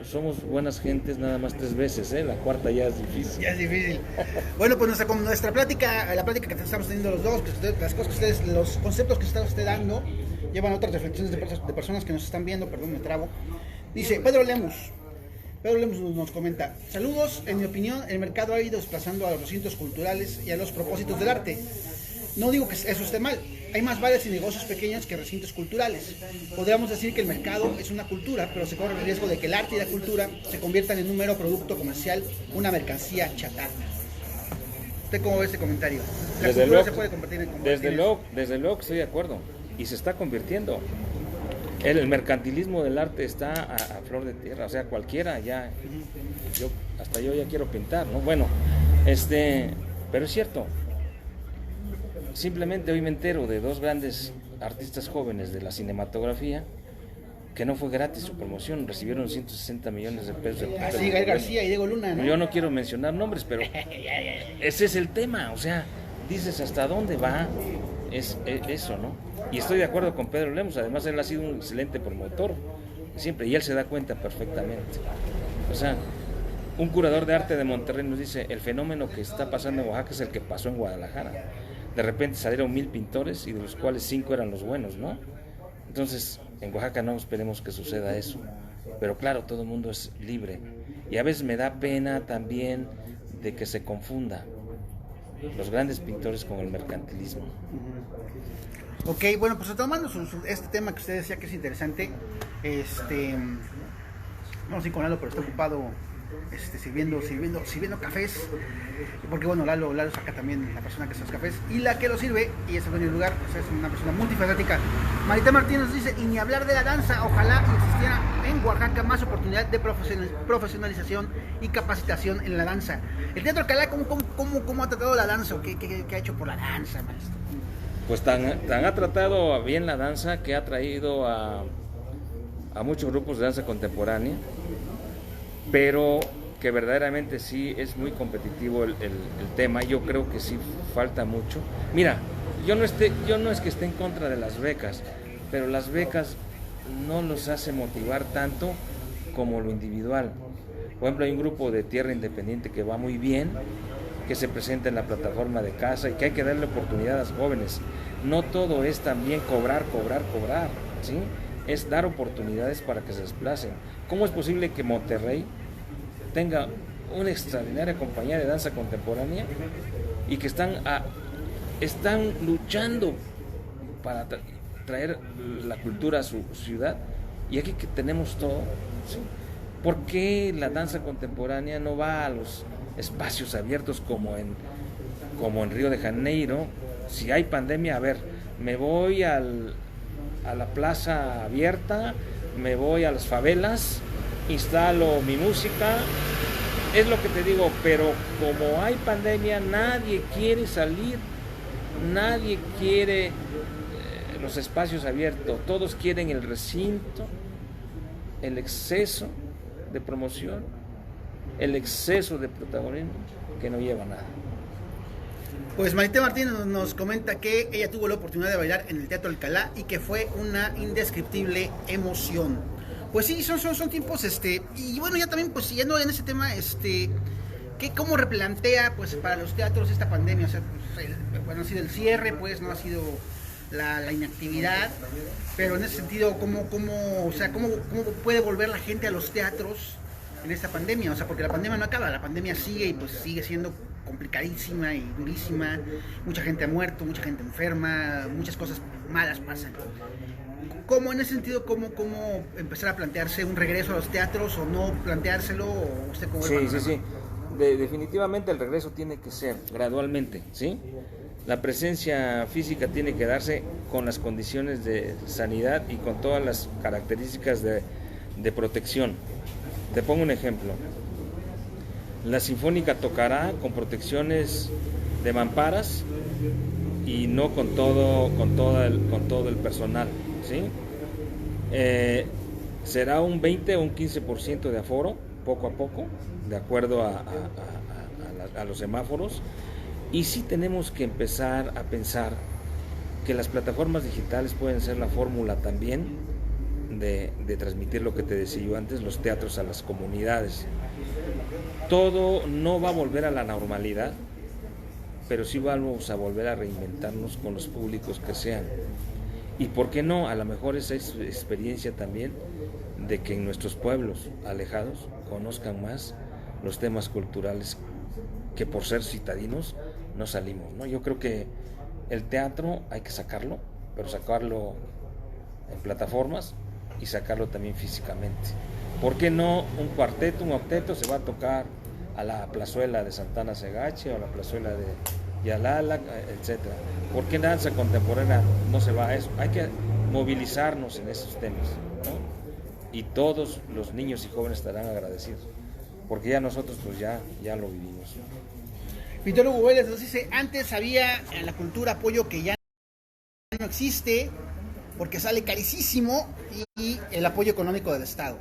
somos buenas gentes nada más 3 veces, la cuarta ya es difícil. Ya es difícil. Bueno, pues nuestra plática, la plática que estamos teniendo los dos, las cosas que ustedes, los conceptos que está usted dando, llevan otras reflexiones de personas que nos están viendo, perdón, me trabo. Dice Pedro Lemus nos comenta: saludos, en mi opinión, el mercado ha ido desplazando a los recintos culturales y a los propósitos del arte. No digo que eso esté mal, hay más bares y negocios pequeños que recintos culturales. Podríamos decir que el mercado es una cultura, pero se corre el riesgo de que el arte y la cultura se conviertan en un mero producto comercial, una mercancía chatarra. ¿Usted cómo ve este comentario? ¿La cultura se puede convertir en desde luego que estoy de acuerdo, y se está convirtiendo. El mercantilismo del arte está a flor de tierra, o sea, cualquiera ya, yo ya quiero pintar, ¿no? Bueno, pero es cierto. Simplemente hoy me entero de 2 grandes artistas jóvenes de la cinematografía que no fue gratis su promoción, recibieron 160 millones de pesos. Sí, Gael García y Diego Luna, ¿no? Yo no quiero mencionar nombres, pero ese es el tema, o sea, dices hasta dónde va eso, ¿no? Y estoy de acuerdo con Pedro Lemus, además él ha sido un excelente promotor, siempre, y él se da cuenta perfectamente. O sea, un curador de arte de Monterrey nos dice, el fenómeno que está pasando en Oaxaca es el que pasó en Guadalajara. De repente salieron 1000 pintores y de los cuales 5 eran los buenos, ¿no? Entonces, en Oaxaca no esperemos que suceda eso. Pero claro, todo el mundo es libre. Y a veces me da pena también de que se confunda los grandes pintores con el mercantilismo. Ok, bueno, pues tomando este tema que usted decía que es interesante, vamos a ir con Lalo, pero está ocupado sirviendo cafés, porque bueno, Lalo saca también la persona que hace los cafés, y la que lo sirve, y es el dueño del lugar, pues es una persona multifacética. Marita Martínez dice, y ni hablar de la danza, ojalá existiera en Oaxaca más oportunidad de profesionalización y capacitación en la danza. El Teatro Alcalá, ¿cómo ha tratado la danza, o qué ha hecho por la danza, maestro? Pues tan ha tratado bien la danza que ha traído a muchos grupos de danza contemporánea, pero que verdaderamente sí es muy competitivo el tema. Yo creo que sí falta mucho. Mira, yo no es que esté en contra de las becas, pero las becas no los hace motivar tanto como lo individual. Por ejemplo, hay un grupo de Tierra Independiente que va muy bien, que se presenta en la plataforma de casa y que hay que darle oportunidad a los jóvenes. No todo es también cobrar, ¿sí? Es dar oportunidades para que se desplacen. ¿Cómo es posible que Monterrey tenga una extraordinaria compañía de danza contemporánea y que están luchando para traer la cultura a su ciudad, y aquí que tenemos todo, ¿sí? ¿Por qué la danza contemporánea no va a los espacios abiertos como en Río de Janeiro? Si hay pandemia, a ver, me voy a la plaza abierta, me voy a las favelas, instalo mi música, es lo que te digo, pero como hay pandemia, nadie quiere salir, nadie quiere los espacios abiertos, todos quieren el recinto, el exceso de promoción, el exceso de protagonismo que no lleva a nada. Pues Marité Martínez nos comenta que ella tuvo la oportunidad de bailar en el Teatro Alcalá y que fue una indescriptible emoción. Pues sí, son tiempos, y bueno, ya también, pues siguiendo en ese tema, ¿cómo replantea, pues, para los teatros esta pandemia? O sea, pues, bueno, ha sido el cierre, pues, no ha sido la inactividad, pero en ese sentido, ¿cómo puede volver la gente a los teatros en esta pandemia? O sea, porque la pandemia no acaba, la pandemia sigue y pues sigue siendo complicadísima y durísima, mucha gente ha muerto, mucha gente enferma, muchas cosas malas pasan. ¿Cómo en ese sentido, cómo empezar a plantearse un regreso a los teatros o no planteárselo? ¿O usted cómo ve? Sí. Definitivamente el regreso tiene que ser gradualmente, ¿sí? La presencia física tiene que darse con las condiciones de sanidad y con todas las características de protección. Te pongo un ejemplo. La Sinfónica tocará con protecciones de mamparas y no con todo el personal, ¿sí? Será un 20 o un 15% de aforo, poco a poco, de acuerdo a los semáforos. Y sí tenemos que empezar a pensar que las plataformas digitales pueden ser la fórmula también de transmitir lo que te decía yo antes, los teatros a las comunidades. Todo no va a volver a la normalidad, pero sí vamos a volver a reinventarnos con los públicos que sean. Y por qué no, a lo mejor esa es experiencia también de que en nuestros pueblos alejados conozcan más los temas culturales que por ser citadinos no salimos, ¿no? Yo creo que el teatro hay que sacarlo, pero sacarlo en plataformas y sacarlo también físicamente. ¿Por qué no un cuarteto, un octeto se va a tocar a la plazuela de Santana Segache o a la plazuela de Yalala, etcétera? ¿Por qué danza contemporánea no se va a eso? Hay que movilizarnos en esos temas, ¿no? Y todos los niños y jóvenes estarán agradecidos, porque ya nosotros pues ya lo vivimos. Víctor Hugo Vélez nos dice, antes había en la cultura apoyo que ya no existe porque sale carísimo y el apoyo económico del Estado.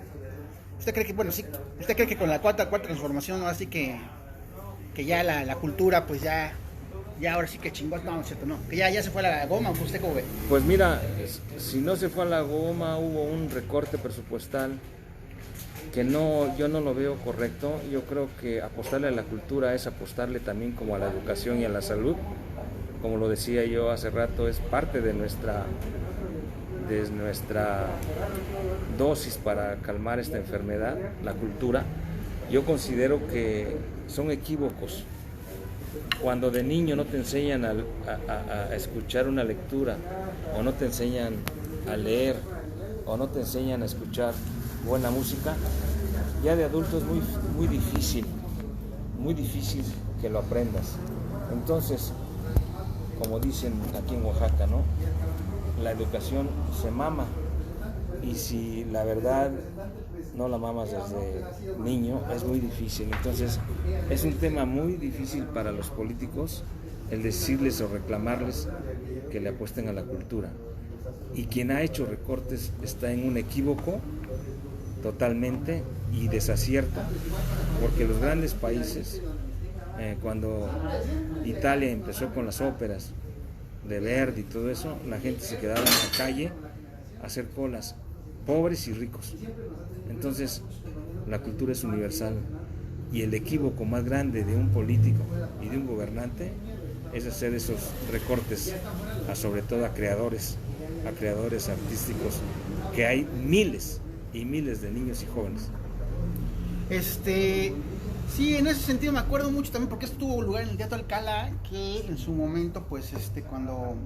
¿Usted cree que, bueno, sí, usted cree que con la cuarta transformación, así que ya la cultura pues ya ahora sí que chingó? No, es cierto, no, que ya se fue a la goma? ¿Usted cómo ve? Pues mira, si no se fue a la goma, hubo un recorte presupuestal que yo no lo veo correcto. Yo creo que apostarle a la cultura es apostarle también como a la educación y a la salud. Como lo decía yo hace rato, es parte de nuestra dosis para calmar esta enfermedad, la cultura. Yo considero que son equívocos cuando de niño no te enseñan a escuchar una lectura, o no te enseñan a leer, o no te enseñan a escuchar buena música. Ya de adulto es muy difícil que lo aprendas. Entonces, como dicen aquí en Oaxaca, ¿no? La educación se mama, y si la verdad no la mamas desde niño, es muy difícil. Entonces, es un tema muy difícil para los políticos el decirles o reclamarles que le apuesten a la cultura. Y quien ha hecho recortes está en un equívoco totalmente y desacierta, porque los grandes países, cuando Italia empezó con las óperas de verde y todo eso, la gente se quedaba en la calle a hacer colas, pobres y ricos. Entonces, la cultura es universal y el equívoco más grande de un político y de un gobernante es hacer esos recortes, sobre todo a creadores artísticos, que hay miles y miles de niños y jóvenes. Sí, en ese sentido me acuerdo mucho también porque esto tuvo lugar en el Teatro Alcalá, que en su momento, pues cuando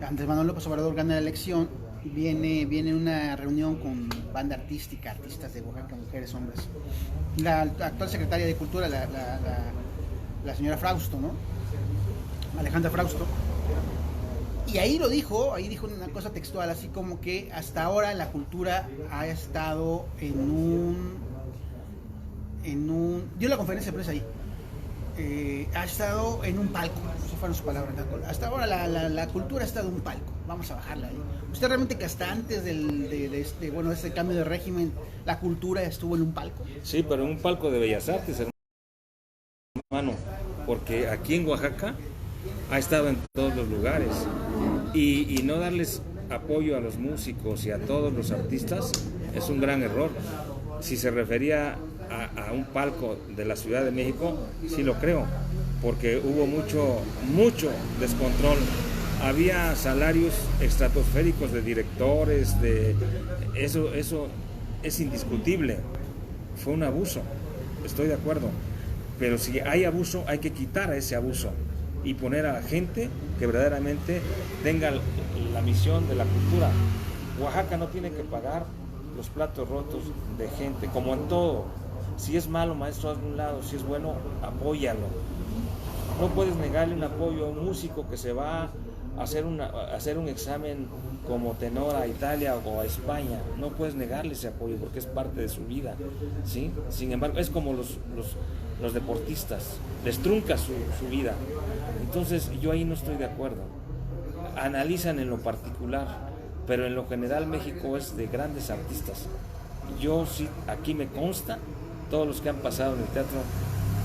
Andrés Manuel López Obrador gana la elección, viene una reunión con banda artística, artistas de Oaxaca, mujeres, hombres. La actual secretaria de Cultura, la señora Frausto, ¿no? Alejandra Frausto. Y ahí dijo una cosa textual, así como que hasta ahora la cultura ha estado dio la conferencia de prensa ahí, ha estado en un palco, esas fueron sus palabras. Hasta ahora la cultura ha estado en un palco, vamos a bajarla ahí. ¿Usted realmente que hasta antes de este cambio de régimen, la cultura estuvo en un palco? Sí, pero en un palco de Bellas Artes, hermano, porque aquí en Oaxaca ha estado en todos los lugares, y no darles apoyo a los músicos y a todos los artistas es un gran error. Si se refería a un palco de la Ciudad de México, sí lo creo, porque hubo mucho descontrol. Había salarios estratosféricos de directores, eso es indiscutible. Fue un abuso, estoy de acuerdo, pero si hay abuso hay que quitar a ese abuso y poner a la gente que verdaderamente tenga la misión de la cultura. Oaxaca no tiene que pagar los platos rotos de gente, como en todo. Si es malo, maestro, hazlo a un lado; si es bueno, apóyalo. No puedes negarle un apoyo a un músico que se va a hacer un examen como tenor a Italia o a España. No puedes negarle ese apoyo porque es parte de su vida, ¿sí? Sin embargo, es como los deportistas, les trunca su vida. Entonces yo ahí no estoy de acuerdo. Analizan en lo particular, pero en lo general México es de grandes artistas. Yo sí, aquí me consta, todos los que han pasado en el teatro,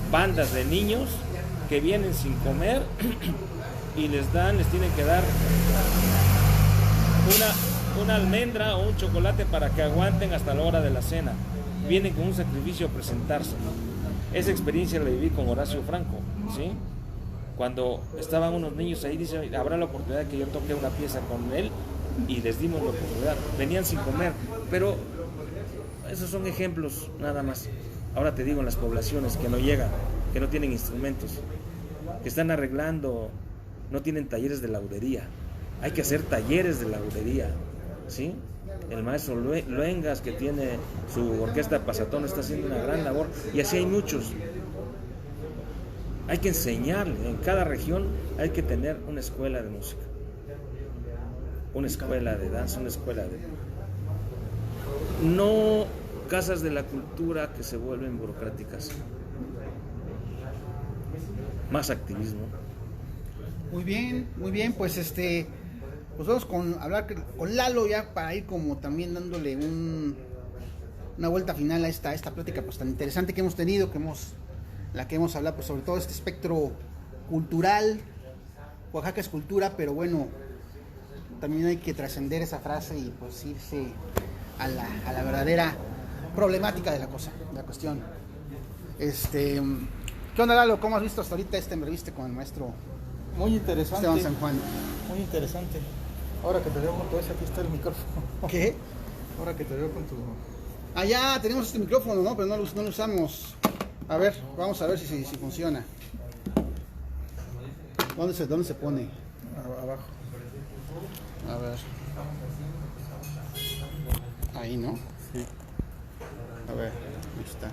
bandas de niños que vienen sin comer y les tienen que dar una almendra o un chocolate para que aguanten hasta la hora de la cena. Vienen con un sacrificio a presentarse. Esa experiencia la viví con Horacio Franco, ¿sí? Cuando estaban unos niños ahí, dice, habrá la oportunidad de que yo toque una pieza con él, y les dimos la oportunidad. Venían sin comer, pero esos son ejemplos nada más. Ahora te digo, en las poblaciones que no llegan, que no tienen instrumentos, que están arreglando, no tienen talleres de laudería. Hay que hacer talleres de laudería, ¿sí? El maestro Luengas, que tiene su orquesta Pasatón, está haciendo una gran labor, y así hay muchos. Hay que enseñarle. En cada región hay que tener una escuela de música, una escuela de danza, una escuela de... No casas de la cultura que se vuelven burocráticas. Más activismo. Muy bien, pues pues vamos a hablar con Lalo ya para ir como también dándole una vuelta final a esta plática pues tan interesante que hemos tenido, la que hemos hablado pues sobre todo este espectro cultural. Oaxaca es cultura, pero bueno, también hay que trascender esa frase y pues irse a la verdadera problemática de la cuestión. ¿Qué onda, Lalo? ¿Cómo has visto hasta ahorita esta entrevista con el maestro Muy interesante. Esteban San Juan? Muy interesante. Ahora que te veo con todo eso, aquí está el micrófono. ¿Qué? Ahora que te veo con tu... Ya tenemos este micrófono, ¿no? Pero no lo usamos. A ver, vamos a ver si funciona. ¿Dónde se pone? Abajo. A ver. Ahí, ¿no? Sí. A ver, ahí está.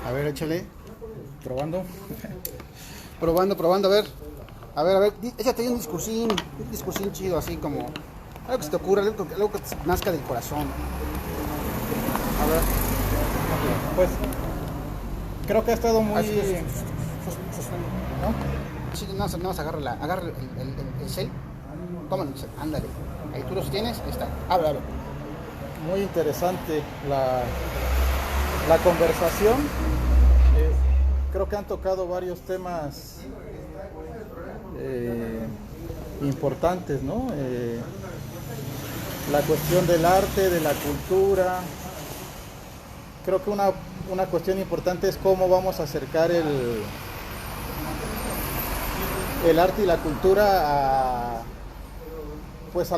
A ver, échale. Probando. Probando, a ver. A ver, échate un discursín chido, así como algo que se te ocurra, algo que te nazca del corazón. A ver. Pues creo que ha estado muy... ¿No? Sí, no, agarra el cel. Tómalo, ándale. Ahí tú los tienes, ahí está. Habla. Muy interesante la conversación. Creo que han tocado varios temas importantes, ¿no? La cuestión del arte, de la cultura. Creo que una cuestión importante es cómo vamos a acercar el arte y la cultura a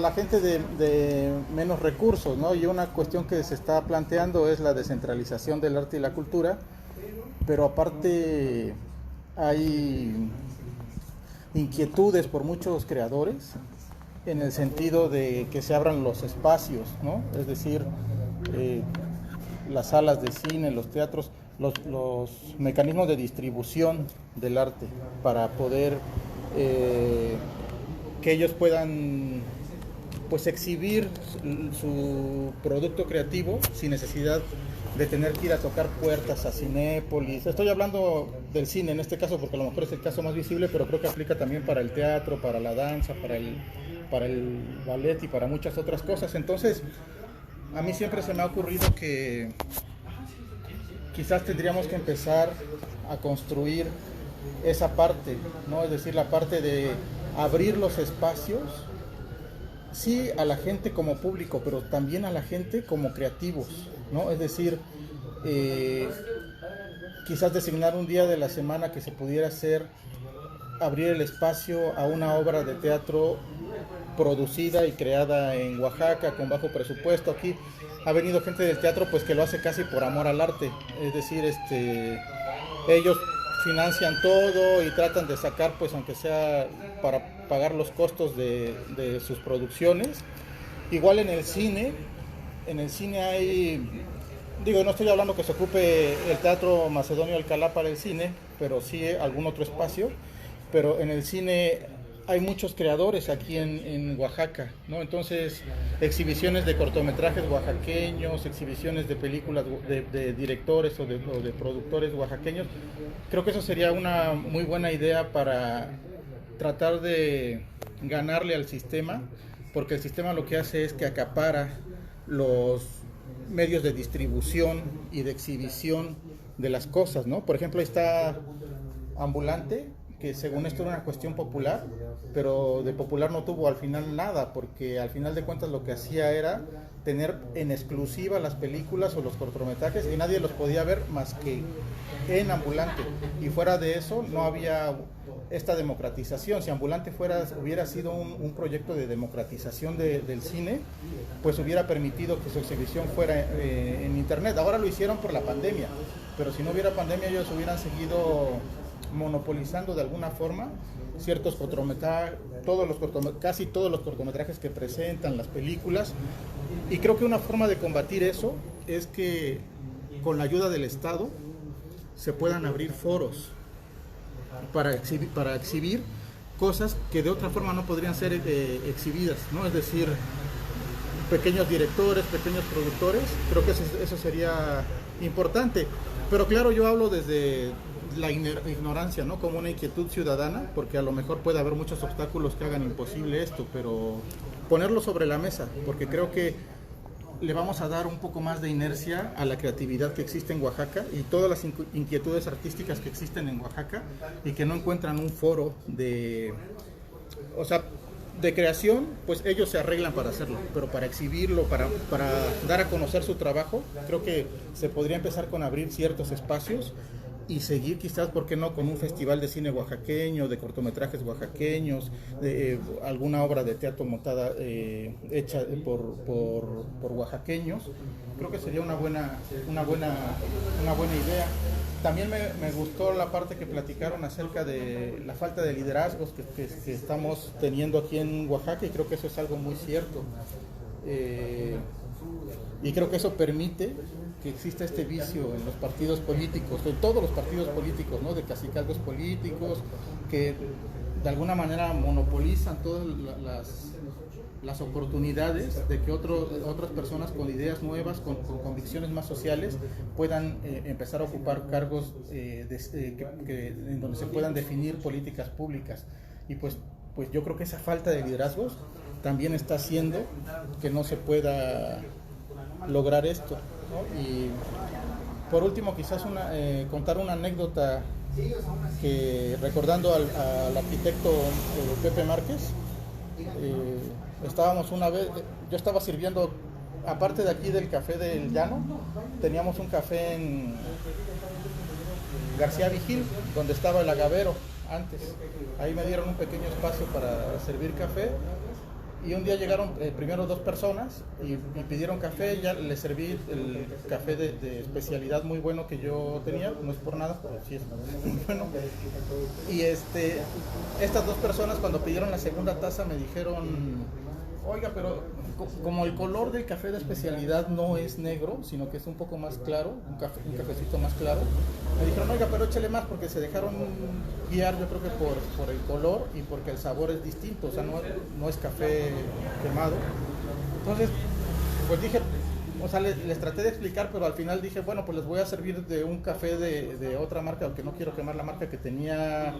la gente de menos recursos, ¿no? Y una cuestión que se está planteando es la descentralización del arte y la cultura, pero aparte hay inquietudes por muchos creadores en el sentido de que se abran los espacios, ¿no? Es decir, las salas de cine, los teatros, los mecanismos de distribución del arte para poder que ellos puedan pues exhibir su producto creativo sin necesidad de tener que ir a tocar puertas a Cinépolis. Estoy hablando del cine en este caso porque a lo mejor es el caso más visible, pero creo que aplica también para el teatro, para la danza, para el ballet y para muchas otras cosas. Entonces, a mí siempre se me ha ocurrido que quizás tendríamos que empezar a construir esa parte, ¿no? Es decir, la parte de abrir los espacios, sí, a la gente como público, pero también a la gente como creativos, ¿no? Es decir, quizás designar un día de la semana que se pudiera hacer, abrir el espacio a una obra de teatro producida y creada en Oaxaca con bajo presupuesto. Aquí ha venido gente del teatro pues que lo hace casi por amor al arte, es decir, ellos financian todo y tratan de sacar pues aunque sea para pagar los costos de sus producciones. Igual en el cine hay, digo, no estoy hablando que se ocupe el Teatro Macedonio Alcalá para el cine, pero sí algún otro espacio, pero en el cine hay muchos creadores aquí en Oaxaca, ¿no? Entonces, exhibiciones de cortometrajes oaxaqueños, exhibiciones de películas de directores o de productores oaxaqueños. Creo que eso sería una muy buena idea para tratar de ganarle al sistema, porque el sistema lo que hace es que acapara los medios de distribución y de exhibición de las cosas, ¿no? Por ejemplo, ahí está Ambulante, que según esto era una cuestión popular, pero de popular no tuvo al final nada, porque al final de cuentas lo que hacía era tener en exclusiva las películas o los cortometrajes y nadie los podía ver más que en Ambulante, y fuera de eso no había esta democratización. Si Ambulante hubiera sido un proyecto de democratización del cine, pues hubiera permitido que su exhibición fuera en internet. Ahora lo hicieron por la pandemia, pero si no hubiera pandemia ellos hubieran seguido monopolizando de alguna forma ciertos cortometrajes, casi todos los cortometrajes que presentan, las películas. Y creo que una forma de combatir eso es que con la ayuda del Estado se puedan abrir foros para exhibir cosas que de otra forma no podrían ser exhibidas, ¿no? Es decir, pequeños directores, pequeños productores. Creo que eso sería importante, pero claro, yo hablo desde la ignorancia, ¿no? Como una inquietud ciudadana, porque a lo mejor puede haber muchos obstáculos que hagan imposible esto, pero ponerlo sobre la mesa, porque creo que le vamos a dar un poco más de inercia a la creatividad que existe en Oaxaca y todas las inquietudes artísticas que existen en Oaxaca y que no encuentran un foro de creación. Pues ellos se arreglan para hacerlo, pero para exhibirlo, para dar a conocer su trabajo, creo que se podría empezar con abrir ciertos espacios y seguir quizás, ¿por qué no?, con un festival de cine oaxaqueño, de cortometrajes oaxaqueños, de alguna obra de teatro montada hecha por oaxaqueños. Creo que sería una buena idea. También me gustó la parte que platicaron acerca de la falta de liderazgos que estamos teniendo aquí en Oaxaca, y creo que eso es algo muy cierto. Y creo que eso permite que exista este vicio en los partidos políticos, en todos los partidos políticos, ¿no? De cacicazgos políticos que de alguna manera monopolizan todas las oportunidades de que otras personas con ideas nuevas, con convicciones más sociales, puedan empezar a ocupar cargos en donde se puedan definir políticas públicas. Y pues yo creo que esa falta de liderazgos también está haciendo que no se pueda lograr esto, ¿no? Y por último, quizás contar una anécdota que, recordando al arquitecto Pepe Márquez, estábamos una vez, yo estaba sirviendo, aparte de aquí del Café del Llano, teníamos un café en García Vigil, donde estaba el agavero antes. Ahí me dieron un pequeño espacio para servir café. Y un día llegaron primero 2 personas y pidieron café. Ya les serví el café de especialidad muy bueno que yo tenía, no es por nada, pero sí es muy bueno. Y estas 2 personas, cuando pidieron la segunda taza, me dijeron: oiga, pero como el color del café de especialidad no es negro, sino que es un poco más claro, un cafecito más claro, me dijeron: oiga, pero échele más, porque se dejaron guiar, yo creo que por el color y porque el sabor es distinto, o sea, no es café quemado. Entonces, pues dije, o sea, les traté de explicar, pero al final dije, bueno, pues les voy a servir de un café de otra marca, aunque no quiero quemar la marca que tenía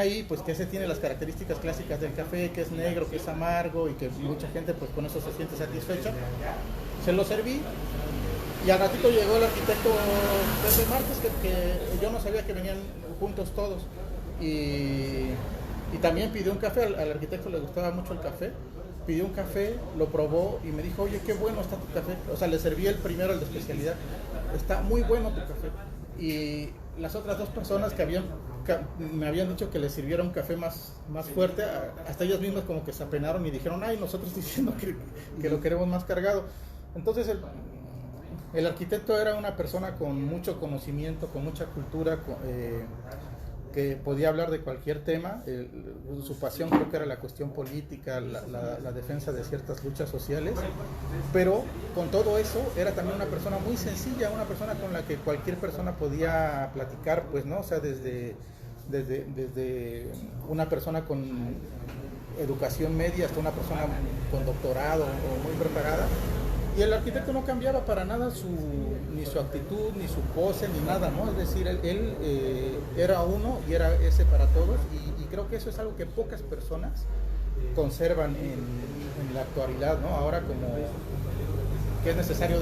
ahí, pues que ese tiene las características clásicas del café, que es negro, que es amargo y que mucha gente pues con eso se siente satisfecha. Se lo serví y al ratito llegó el arquitecto Pepe Márquez, que yo no sabía que venían juntos todos, y también pidió un café. Al arquitecto le gustaba mucho el café. Pidió un café, lo probó y me dijo: oye, qué bueno está tu café. O sea, le serví el primero, el de especialidad. Está muy bueno tu café. Y las otras 2 personas que me habían dicho que les sirviera un café más fuerte, hasta ellas mismas como que se apenaron y dijeron: ay, nosotros diciendo que lo queremos más cargado. Entonces el arquitecto era una persona con mucho conocimiento, con mucha cultura, que podía hablar de cualquier tema. Su pasión creo que era la cuestión política, la defensa de ciertas luchas sociales, pero con todo eso era también una persona muy sencilla, una persona con la que cualquier persona podía platicar, pues, ¿no? O sea, desde una persona con educación media hasta una persona con doctorado o muy preparada. Y el arquitecto no cambiaba para nada ni su actitud, ni su pose, ni nada, ¿no? Es decir, él era uno y era ese para todos, y creo que eso es algo que pocas personas conservan en la actualidad, ¿no? Ahora, como que es necesario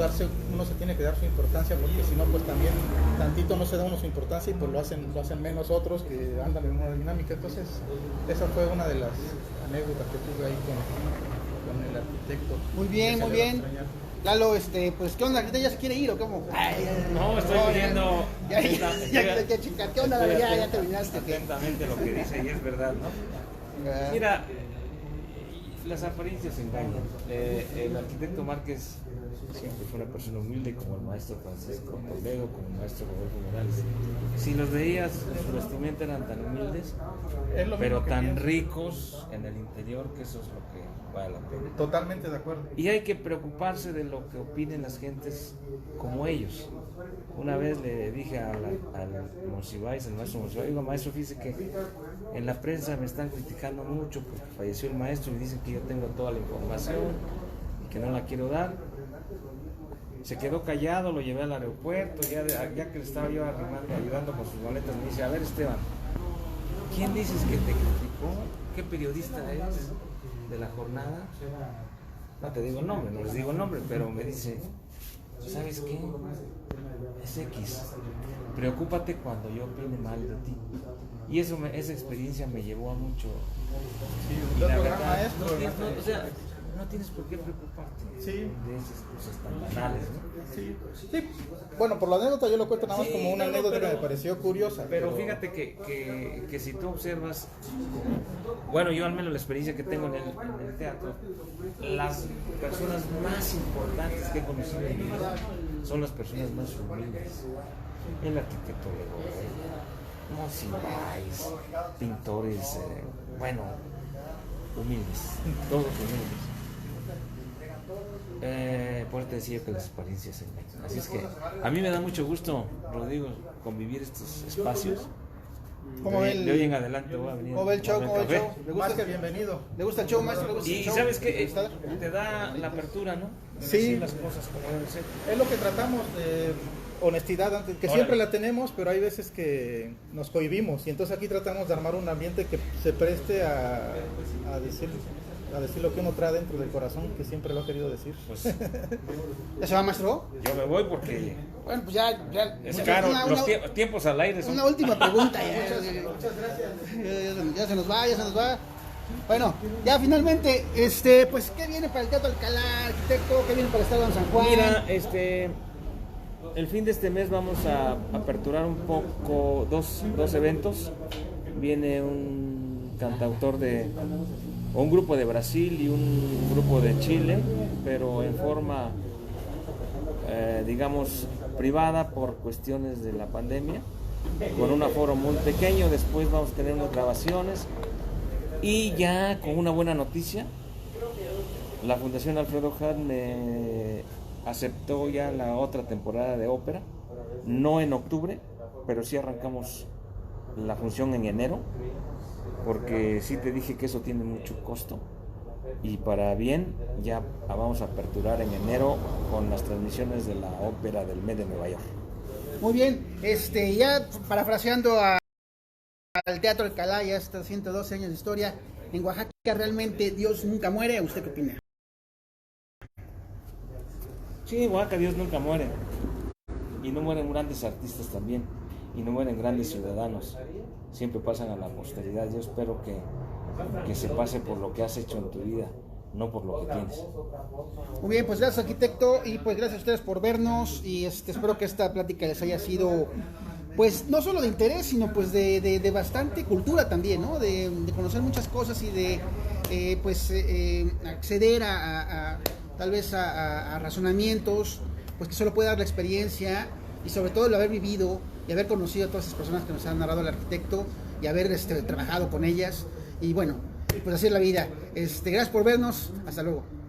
uno se tiene que dar su importancia, porque si no, pues también tantito no se da uno su importancia y pues lo hacen menos otros que andan en una dinámica. Entonces, esa fue una de las anécdotas que tuve ahí con el arquitecto. Muy bien, muy bien. Lalo, pues, ¿qué onda? ¿Ya se quiere ir o cómo? No, estoy viendo. Ya, chica, ¿qué onda? Ya terminaste. Atentamente lo que dice, y es verdad, ¿no? Mira, las apariencias engañan. El arquitecto Márquez siempre fue una persona humilde, como el maestro Francisco Toledo, como el maestro Rodolfo Morales. Si los veías, su vestimenta eran tan humildes, pero tan ricos en el interior, que eso es lo que vale la pena. Totalmente de acuerdo. Y hay que preocuparse de lo que opinen las gentes como ellos. Una vez le dije al Monsiváis, al maestro Monsiváis: digo, maestro, fíjese que en la prensa me están criticando mucho porque falleció el maestro y dicen que yo tengo toda la información y que no la quiero dar. Se quedó callado, lo llevé al aeropuerto, ya que le estaba yo ayudando con sus maletas, me dice: a ver, Esteban, ¿quién dices que te criticó? ¿Qué periodista eres de la jornada? No te digo el nombre, no les digo el nombre, pero me dice: ¿sabes qué? Es X. Preocúpate cuando yo opine mal de ti. Y esa experiencia me llevó a mucho. Sí, la verdad, maestro. No tienes por qué preocuparte de esas cosas tan banales, ¿no? Sí. Bueno, por la anécdota yo lo cuento nada más como una anécdota que me pareció curiosa. Pero fíjate que si tú observas, bueno, yo al menos la experiencia que tengo en el teatro, las personas más importantes que he conocido en mi vida son las personas más humildes. El arquitecto Legorrey, Monsiváis, pintores, humildes, todos humildes. Por eso te decía que las apariencias engañan. Así es que a mí me da mucho gusto, Rodrigo, convivir estos espacios. De hoy en adelante voy a venir. ¿Cómo ve el show? Más que bienvenido. ¿Le gusta el show, maestro? ¿Le gusta el Y show? sabes que te da la apertura, ¿no? De Sí. decir las cosas como deben ser. Es lo que tratamos, honestidad, antes, que siempre la tenemos, pero hay veces que nos cohibimos, y entonces aquí tratamos de armar un ambiente que se preste a decir lo que uno trae dentro del corazón, que siempre lo ha querido decir. Pues, ¿Ya se va, maestro? yo me voy porque Bueno, pues ya es caro. Los tiempos al aire son... Una última pregunta. Muchas gracias. Ya se nos va. Bueno, ya finalmente, pues, ¿qué viene para el Teatro Alcalá, arquitecto? ¿Qué viene para el Estado de San Juan? Mira, el fin de este mes vamos a aperturar un poco dos eventos. Viene un cantautor un grupo de Brasil y un grupo de Chile, pero en forma, digamos, privada por cuestiones de la pandemia, con un aforo muy pequeño. Después vamos a tener unas grabaciones y ya con una buena noticia, la Fundación Alfredo Harp me aceptó ya la otra temporada de ópera, no en octubre, pero sí arrancamos la función en enero, porque sí te dije que eso tiene mucho costo, y para bien ya vamos a aperturar en enero con las transmisiones de la ópera del Met de Nueva York. Muy bien, ya parafraseando al Teatro Alcalá, ya está 112 años de historia, en Oaxaca realmente Dios nunca muere. ¿Usted qué opina? Sí, en Oaxaca Dios nunca muere, y no mueren grandes artistas también, y no mueren grandes ciudadanos, siempre pasan a la posteridad. Yo espero que se pase por lo que has hecho en tu vida, no por lo que tienes. Muy bien, pues gracias, arquitecto, y pues gracias a ustedes por vernos, y espero que esta plática les haya sido, pues, no solo de interés, sino pues de bastante cultura también, ¿no? De conocer muchas cosas y de acceder tal vez a razonamientos, pues que solo puede dar la experiencia, y sobre todo el haber vivido y haber conocido a todas esas personas que nos han narrado el arquitecto, y haber trabajado con ellas, y bueno, pues así es la vida. Gracias por vernos, hasta luego.